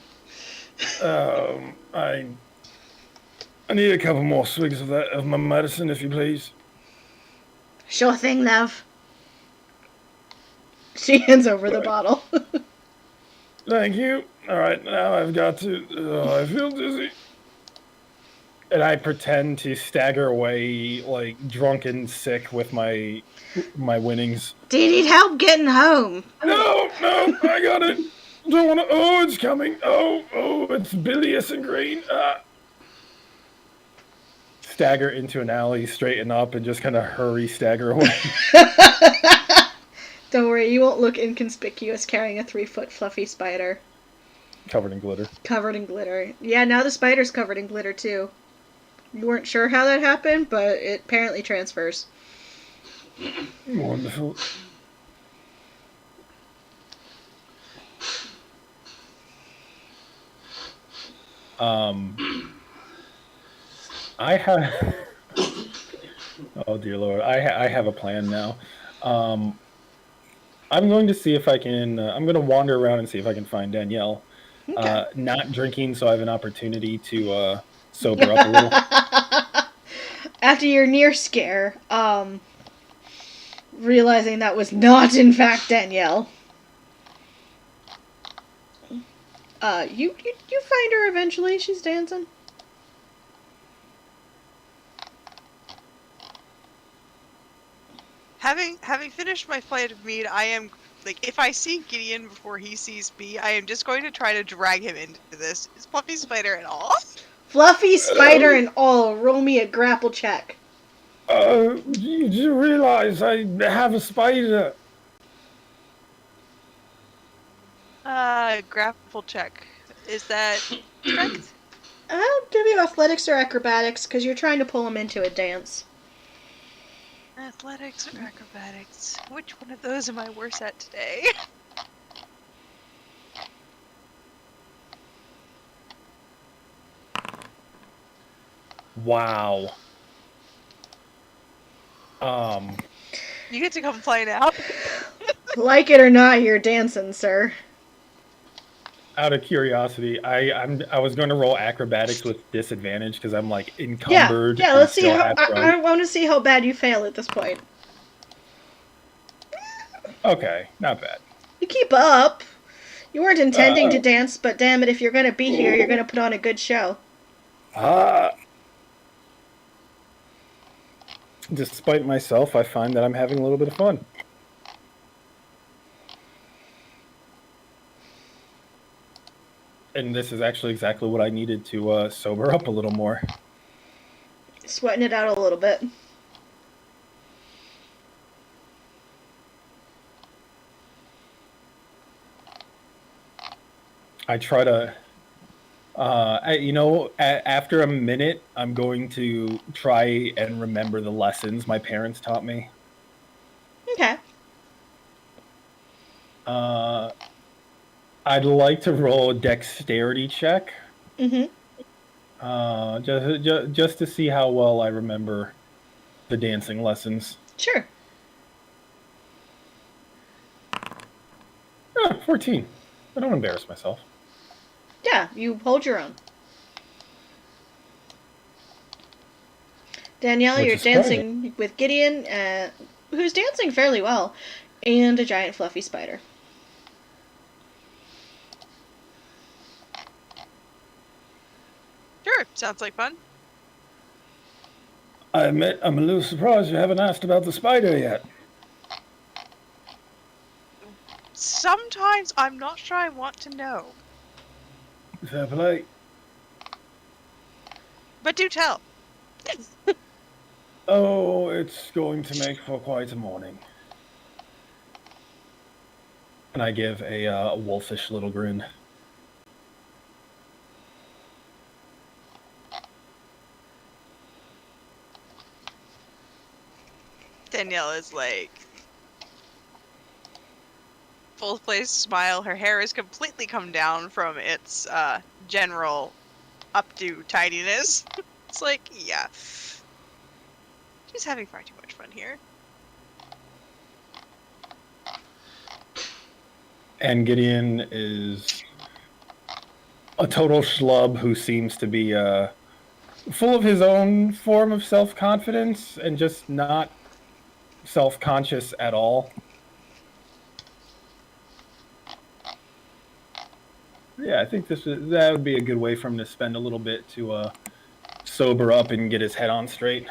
I need a couple more swigs of my medicine, if you please. Sure thing, love. She hands over the bottle. Thank you. All right, now I've got to. I feel dizzy. And I pretend to stagger away, like drunk and sick, with my winnings. Do you need help getting home? No, I got it. Don't want to. Oh, it's coming. Oh, it's bilious and green. Stagger into an alley, straighten up, and just kind of stagger away. Don't worry, you won't look inconspicuous carrying a 3-foot fluffy spider. Covered in glitter. Covered in glitter. Yeah, now the spider's covered in glitter too. You weren't sure how that happened, but it apparently transfers. Wonderful. I have. Oh dear Lord, I have a plan now. I'm going to see if I can. I'm going to wander around and see if I can find Danielle. Okay. Not drinking, so I have an opportunity to sober up a little. After your near scare, realizing that was not in fact Danielle. You find her eventually. She's dancing. Having finished my flight of mead, I am like, if I see Gideon before he sees me, I am just going to try to drag him into this. Is Fluffy Spider at all? Fluffy spider and all. Roll me a grapple check. You do realize I have a spider. Grapple check. Is that correct? I'll give you athletics or acrobatics because you're trying to pull him into a dance. Athletics or acrobatics? Which one of those am I worse at today? Wow. You get to come play now. Like it or not, you're dancing, sir. Out of curiosity, I was going to roll acrobatics with disadvantage because I'm like encumbered. Yeah. Let's see how. I want to see how bad you fail at this point. Okay, not bad. You keep up. You weren't intending to dance, but damn it, if you're gonna be here, you're gonna put on a good show. Despite myself, I find that I'm having a little bit of fun. And this is actually exactly what I needed to sober up a little more. Sweating it out a little bit. I try to, after a minute, I'm going to try and remember the lessons my parents taught me. Okay. I'd like to roll a dexterity check. Mm-hmm. Just to see how well I remember the dancing lessons. Sure. 14. I don't embarrass myself. Yeah, you hold your own. Danielle, Which you're is dancing with Gideon, who's dancing fairly well, and a giant fluffy spider. Sure, sounds like fun. I admit I'm a little surprised you haven't asked about the spider yet. Sometimes I'm not sure I want to know. Fair play. But do tell. Oh, it's going to make for quite a morning. And I give a wolfish little grin. Danielle is like full-face smile. Her hair has completely come down from its general updo tidiness. It's like, yeah. She's having far too much fun here. And Gideon is a total schlub who seems to be full of his own form of self-confidence and just not self-conscious at all. Yeah, I think that would be a good way for him to spend a little bit to sober up and get his head on straight.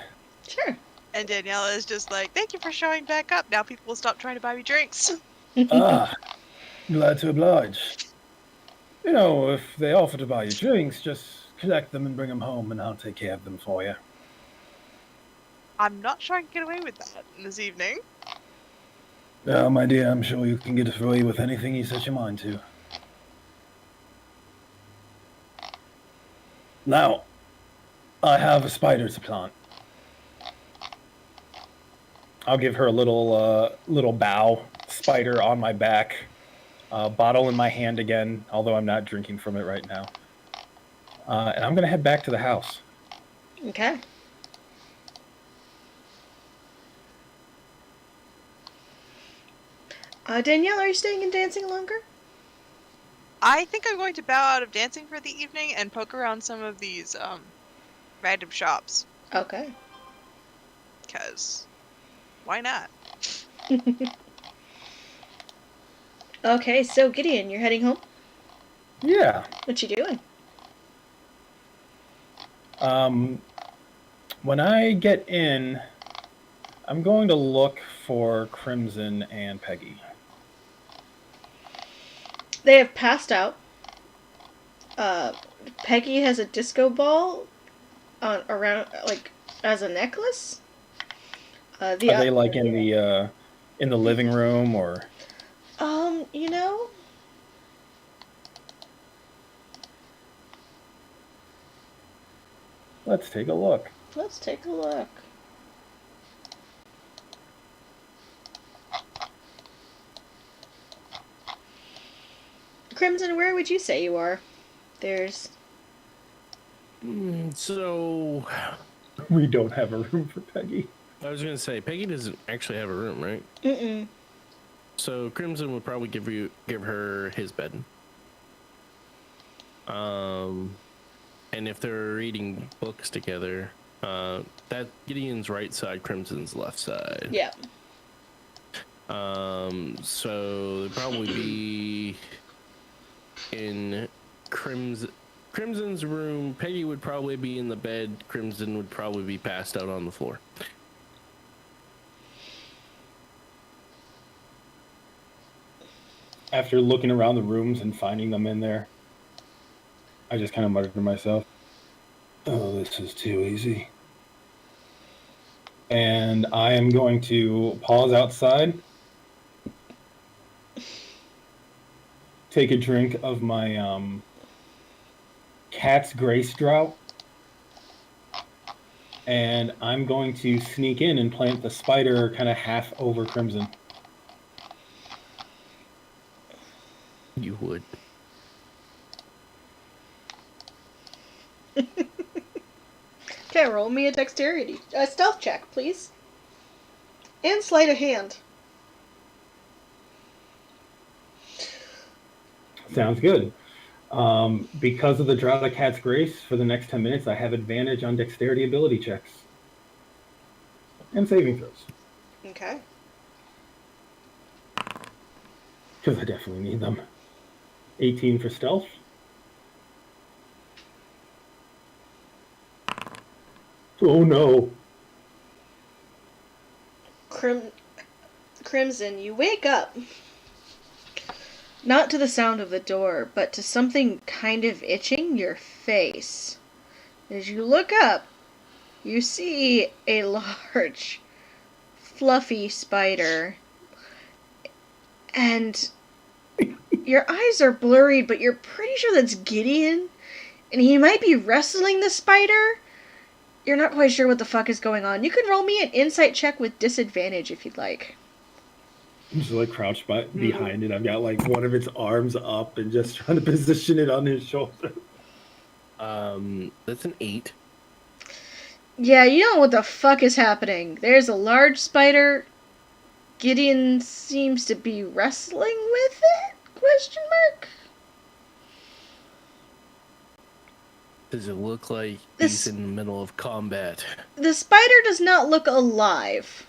Sure. And Danielle is just like, thank you for showing back up. Now people will stop trying to buy me drinks. Ah, glad to oblige. You know, if they offer to buy you drinks, just collect them and bring them home, and I'll take care of them for you. I'm not sure I can get away with that this evening. Oh, my dear, I'm sure you can get away with anything you set your mind to. Now, I have a spider to plant. I'll give her a little bow. Spider on my back. Bottle in my hand again, although I'm not drinking from it right now. And I'm going to head back to the house. Okay. Danielle, are you staying and dancing longer? I think I'm going to bow out of dancing for the evening and poke around some of these random shops. Okay. Because why not? Okay, so Gideon, you're heading home? Yeah. What you doing? When I get in, I'm going to look for Crimson and Peggy. They have passed out. Peggy has a disco ball around, like, as a necklace. Are they like in the living room or? You know, Let's take a look. let's take a look. Crimson, where would you say you are? There's... So, We don't have a room for Peggy. I was gonna say Peggy doesn't actually have a room, right? Mm-mm. So Crimson would probably give her his bed. And if they're reading books together, that Gideon's right side, Crimson's left side. Yeah. So they'd probably be in Crimson's room. Peggy would probably be in the bed. Crimson would probably be passed out on the floor. After looking around the rooms and finding them in there, I just kind of muttered to myself, oh, this is too easy. And I am going to pause outside, take a drink of my Cat's Grace Drought, and I'm going to sneak in and plant the spider kind of half over Crimson. You would. Okay, roll me a dexterity, a stealth check, please. And sleight of hand. Sounds good. Because of the Drought of Cat's Grace, for the next 10 minutes, I have advantage on dexterity ability checks. And saving throws. Okay. Because I definitely need them. 18 for stealth. Oh no. Crimson, you wake up Not to the sound of the door, but to something kind of itching your face. As you look up, you see a large, fluffy spider. And your eyes are blurry, but you're pretty sure that's Gideon. And he might be wrestling the spider. You're not quite sure what the fuck is going on. You can roll me an insight check with disadvantage if you'd like. I'm just like crouched behind it. I've got like one of its arms up and just trying to position it on his shoulder. That's an 8. Yeah, you don't know what the fuck is happening. There's a large spider. Gideon seems to be wrestling with it? Question mark? Does it look like This- he's in the middle of combat? The spider does not look alive.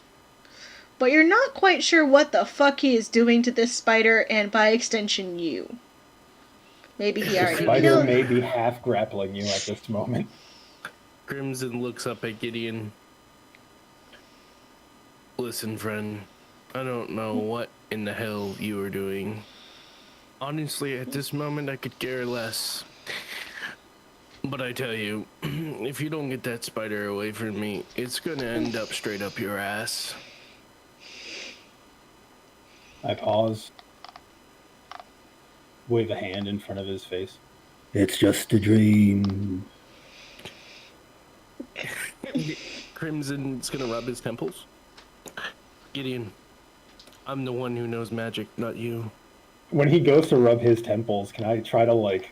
But you're not quite sure what the fuck he is doing to this spider, and by extension, you. Maybe he The already spider killed. may be half grappling you at this moment. Crimson looks up at Gideon. Listen, friend. I don't know what in the hell you are doing. Honestly, at this moment, I could care less. But I tell you, if you don't get that spider away from me, it's gonna end up straight up your ass. I pause. Wave a hand in front of his face. It's just a dream. Crimson's gonna rub his temples. Gideon, I'm the one who knows magic, not you. When he goes to rub his temples, can I try to like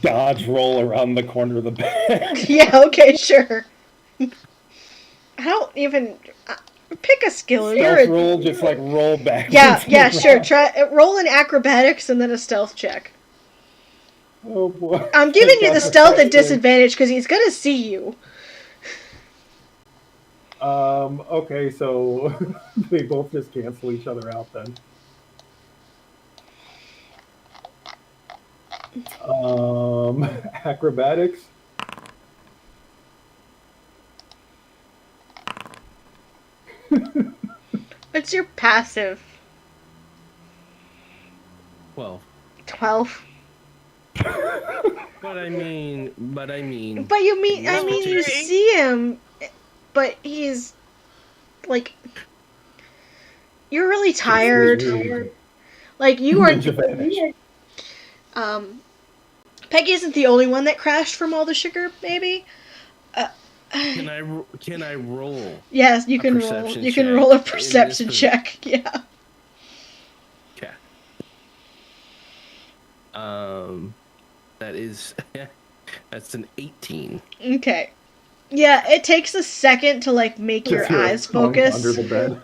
dodge roll around the corner of the bed? Yeah, okay, sure. I don't even... pick a skill. You're Stealth a... roll, just like roll back. Yeah, sure. Try roll an acrobatics and then a stealth check. Oh boy. I'm giving you the That's stealth at frustrating. disadvantage because he's gonna see you. Okay, so they both just cancel each other out then. Acrobatics. What's your passive? 12. 12. But I mean. But you mean, I mean, you see him, but he's like, you're really tired. Like you are. Disadvantage. Peggy isn't the only one that crashed from all the sugar, maybe. Can I roll? Yes, you A can roll. perception You can check roll a in this perception position? check. Yeah. Okay. That is that's an 18. Okay. Yeah, it takes a second to like make your Just hear a eyes thunk focus. under the bed.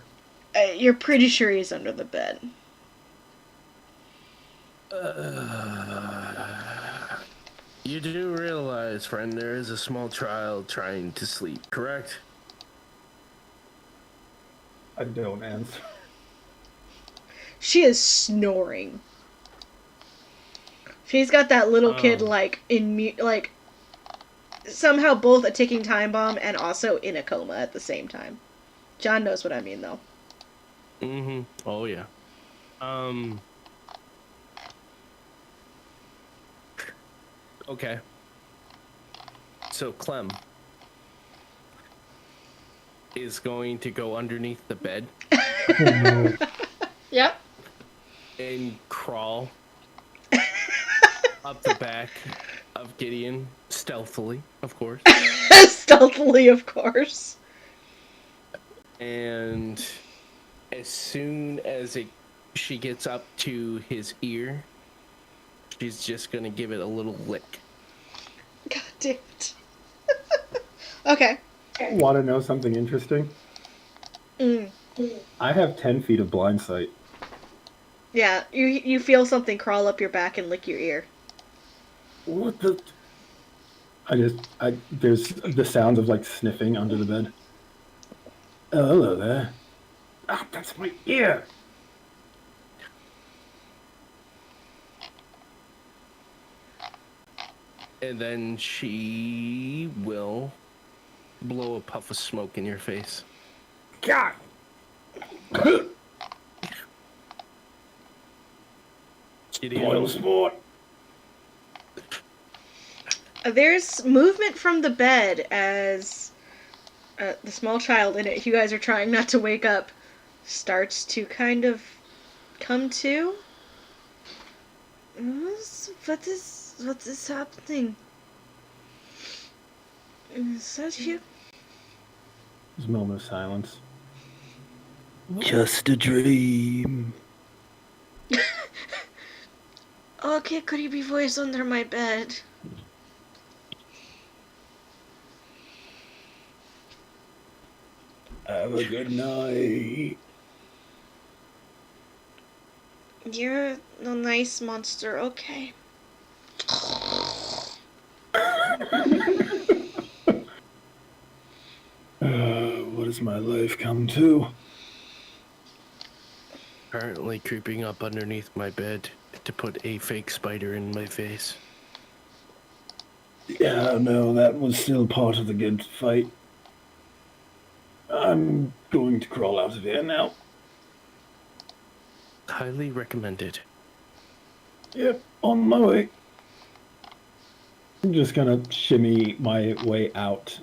You're pretty sure he's under the bed. You do realize, friend, there is a small child trying to sleep, correct? I don't answer. She is snoring. She's got that little kid like in like somehow both a ticking time bomb and also in a coma at the same time. John knows what I mean though. Mm-hmm. Oh yeah. Okay. So Clem is going to go underneath the bed Yep. and crawl up the back of Gideon, stealthily, of course. Stealthily, of course. And as soon as she gets up to his ear, she's just gonna give it a little lick. God damn it. Okay. Want to know something interesting? I have 10 feet of blind sight. Yeah, you feel something crawl up your back and lick your ear. What the? There's the sounds of like sniffing under the bed. Oh, hello there. Ah, that's my ear. And then she will blow a puff of smoke in your face. God. Spoil sport. There's movement from the bed as the small child in it, you guys are trying not to wake up, starts to kind of come to. What is happening? Is that you? There's a moment of silence. Just a dream. Okay, creepy voice under my bed. Have a good night. You're a nice monster, okay. What has my life come to? Currently creeping up underneath my bed to put a fake spider in my face. Yeah, no, that was still part of the good fight. I'm going to crawl out of here now. Highly recommended. Yep, on my way. I'm just gonna shimmy my way out.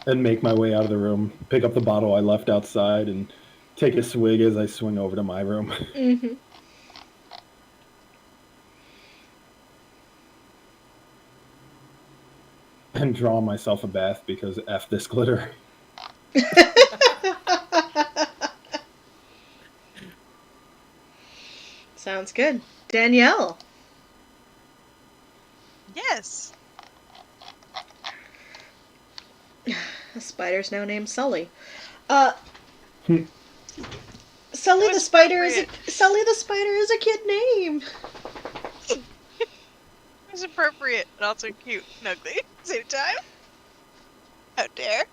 And make my way out of the room. Pick up the bottle I left outside and take a swig as I swing over to my room. Mm-hmm. And draw myself a bath because F this glitter. Sounds good. Danielle. Yes. The spider's now named Sully. Hmm. Sully That the was spider is appropriate. Sully the spider is a kid name. It was appropriate and also cute and ugly at the same time. How dare.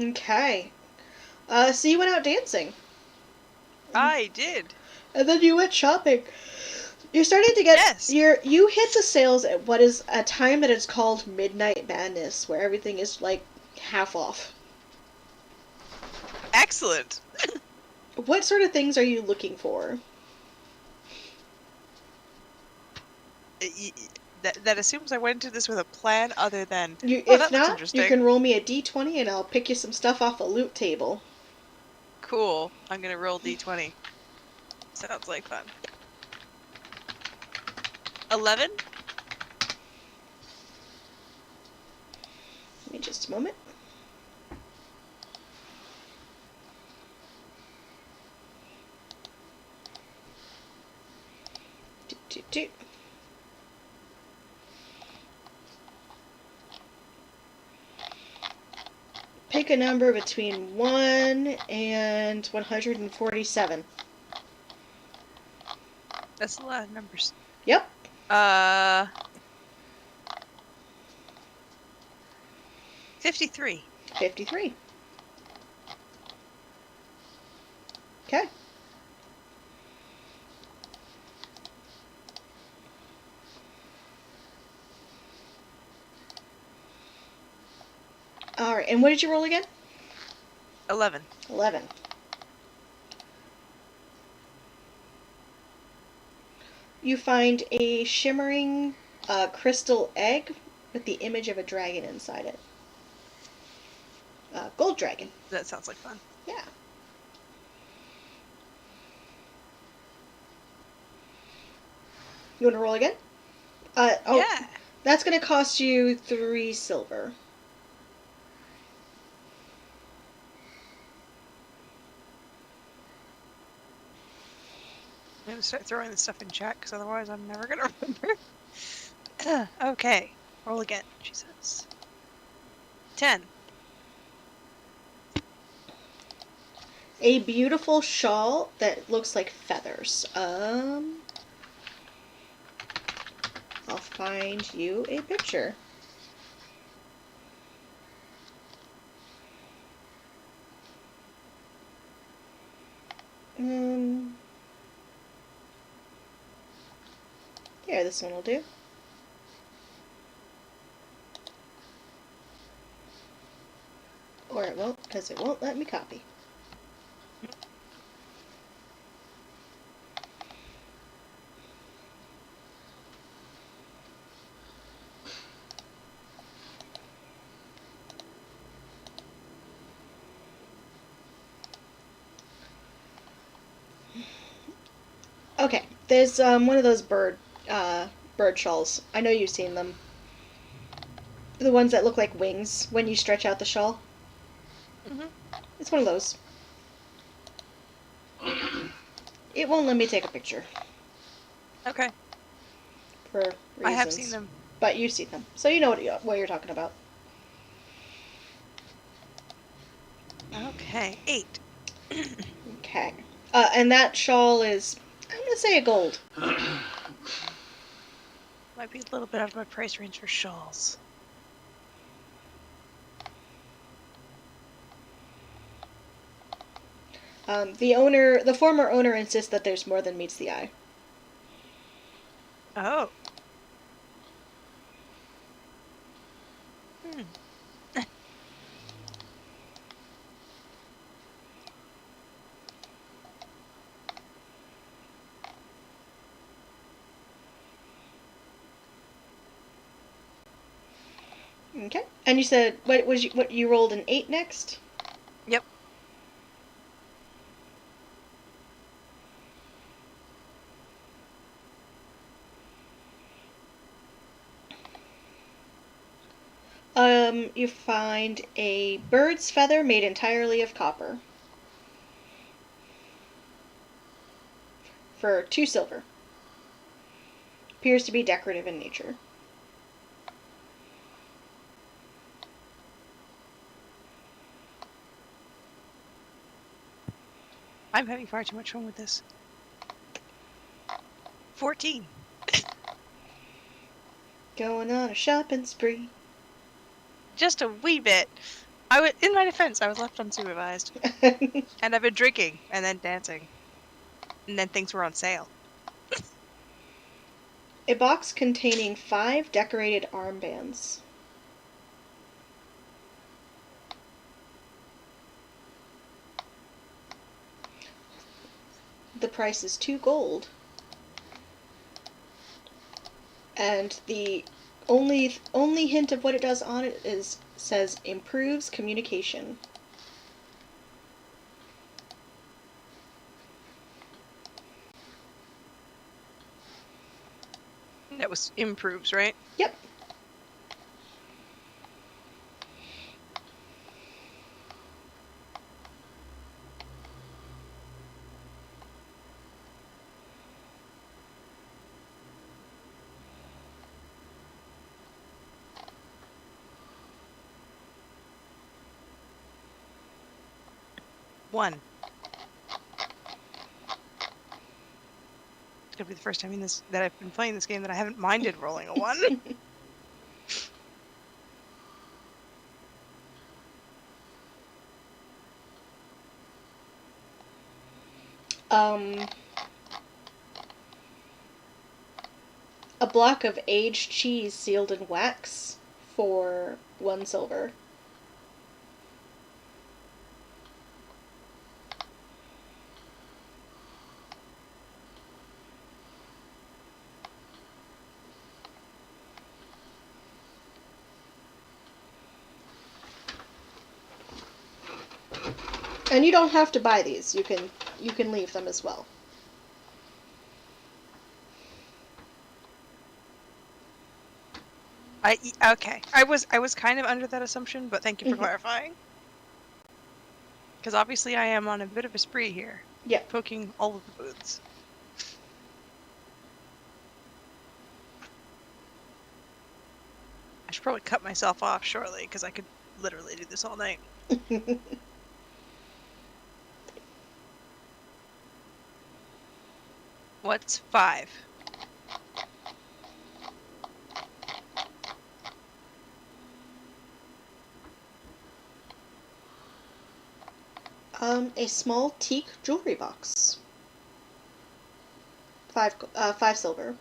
Okay. So you went out dancing. I did. And then you went shopping. You're starting to get Yes. you hit the sales at what is a time that is called Midnight Madness, where everything is like half off. Excellent. What sort of things are you looking for? That assumes I went into this with a plan other than, You, oh, if that looks not, interesting. you can roll me a d20 and I'll pick you some stuff off a loot table. Cool. I'm gonna roll d20. Sounds like fun. 11? Give me just a moment. Do. Pick a number between 1 and 147. That's a lot of numbers. Yep. 53. 53. Okay. Alright, and what did you roll again? 11. 11. You find a shimmering crystal egg with the image of a dragon inside it. Gold dragon. That sounds like fun. Yeah. You want to roll again? Yeah. That's going to cost you 3 silver. I'm gonna start throwing this stuff in chat because otherwise I'm never gonna remember. Okay. Roll again, she says. 10. A beautiful shawl that looks like feathers. I'll find you a picture. Here, this one will do. Or it won't, because it won't let me copy. There's one of those bird shawls. I know you've seen them. The ones that look like wings when you stretch out the shawl. Mhm. It's one of those. It won't let me take a picture Okay. for reasons. I have seen them. But you've seen them, so you know what you're talking about. Okay, 8. Okay. And that shawl is, I'm gonna say a gold. Might be a little bit out of my price range for shawls. The former owner insists that there's more than meets the eye. Oh. Hmm. Okay. And you said what you rolled an 8 next? Yep. You find a bird's feather made entirely of copper. For 2 silver. Appears to be decorative in nature. I'm having far too much fun with this. 14. Going on a shopping spree. Just a wee bit. In my defense, I was left unsupervised. And I've been drinking and then dancing. And then things were on sale. A box containing 5 decorated armbands. The price is 2 gold. And the only hint of what it does on it says improves communication. That was improves, right? Yep. One. It's gonna be the first time that I've been playing this game that I haven't minded rolling a 1. A block of aged cheese sealed in wax for 1 silver. And you don't have to buy these. You can leave them as well. Okay. I was kind of under that assumption, but thank you for clarifying. Because obviously I am on a bit of a spree here. Yeah. Poking all of the booths. I should probably cut myself off shortly, because I could literally do this all night. What's 5? A small teak jewelry box. 5 silver.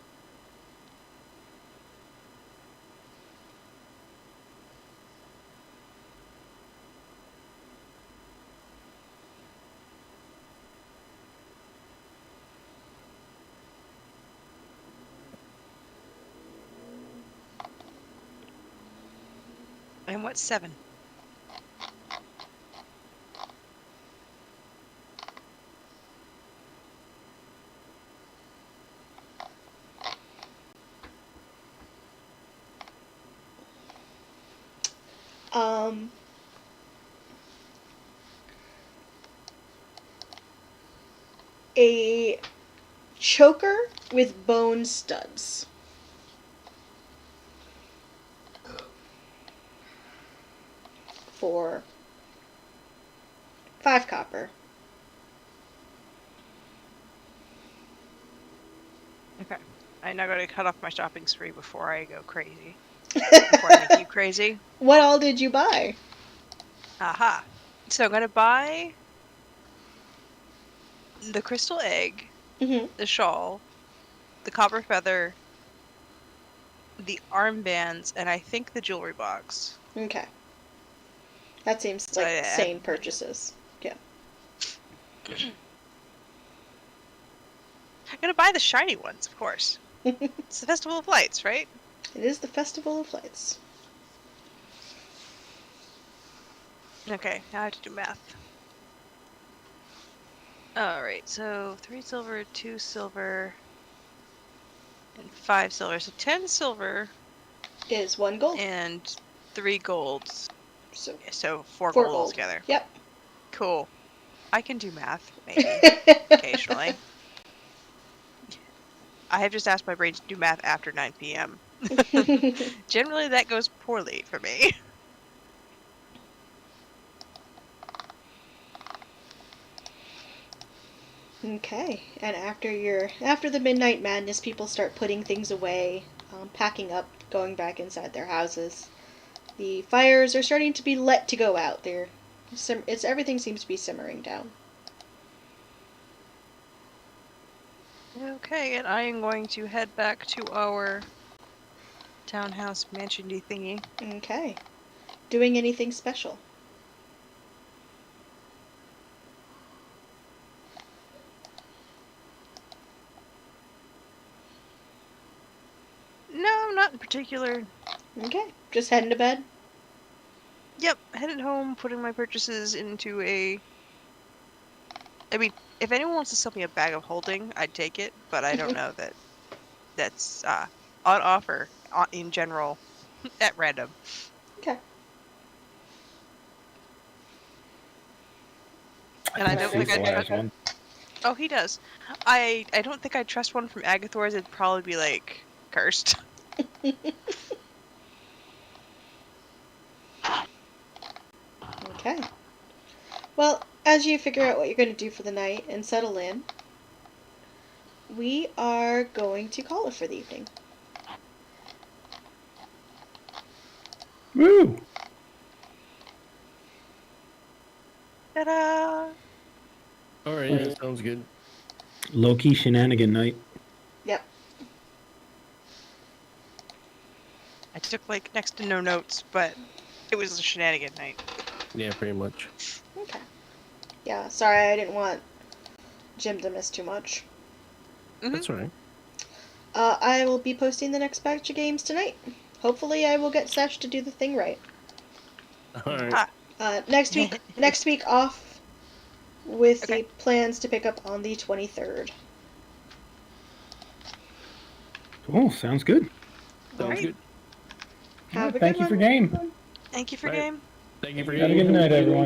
And what's 7? A choker with bone studs. For 5 copper. Okay. I'm not going to cut off my shopping spree before I go crazy. Before I make you crazy. What all did you buy? Aha. So I'm going to buy the crystal egg, Mm-hmm. the shawl, the copper feather, the armbands, and I think the jewelry box. Okay. That seems So like I sane purchases. Yeah. I'm going to buy the shiny ones, of course. It It's the Festival of Lights, right? is the Festival of Lights. Okay, now I have to do math. Alright, so 3 silver, 2 silver, and 5 silver. So 10 silver Is 1 gold. and 3 golds. So So 4 4 gold gold. altogether. Yep. Cool. I can do math, maybe, occasionally. I have just asked my brain to do math after 9 p.m. Generally, that goes poorly for me. Okay, and after the midnight madness, people start putting things away, packing up, going back inside their houses. The fires are starting to be let to go out. Everything seems to be simmering down. Okay, and I am going to head back to our townhouse mansion-y thingy. Okay, doing anything special? No, not in particular. Okay, just heading to bed. Yep, headed home, putting my purchases into a... I mean, if anyone wants to sell me a bag of holding, I'd take it, but I don't know that that's on offer in general at random. Okay. And I don't think Cecil I'd has trust... one. Oh, he does. I don't think I'd trust one from Agathor's. It'd probably be, like, cursed. Okay. Well, as you figure out what you're going to do for the night and settle in, we are going to call it for the evening. Woo! Ta-da! All right, that sounds good. Low-key shenanigan night. Yep. I took, like, next to no notes, but it was a shenanigan night. Yeah, pretty much. Okay. Yeah, sorry, I didn't want Jim to miss too much. That's all right. I will be posting the next batch of games tonight. Hopefully, I will get Sesh to do the thing right. All right. Next week off with Okay. the plans to pick up on the 23rd. Cool, sounds good. Sounds Alright. good. Have a Thank good you for one. game. Thank you for Right. game. Thank you for Have a good night, everyone.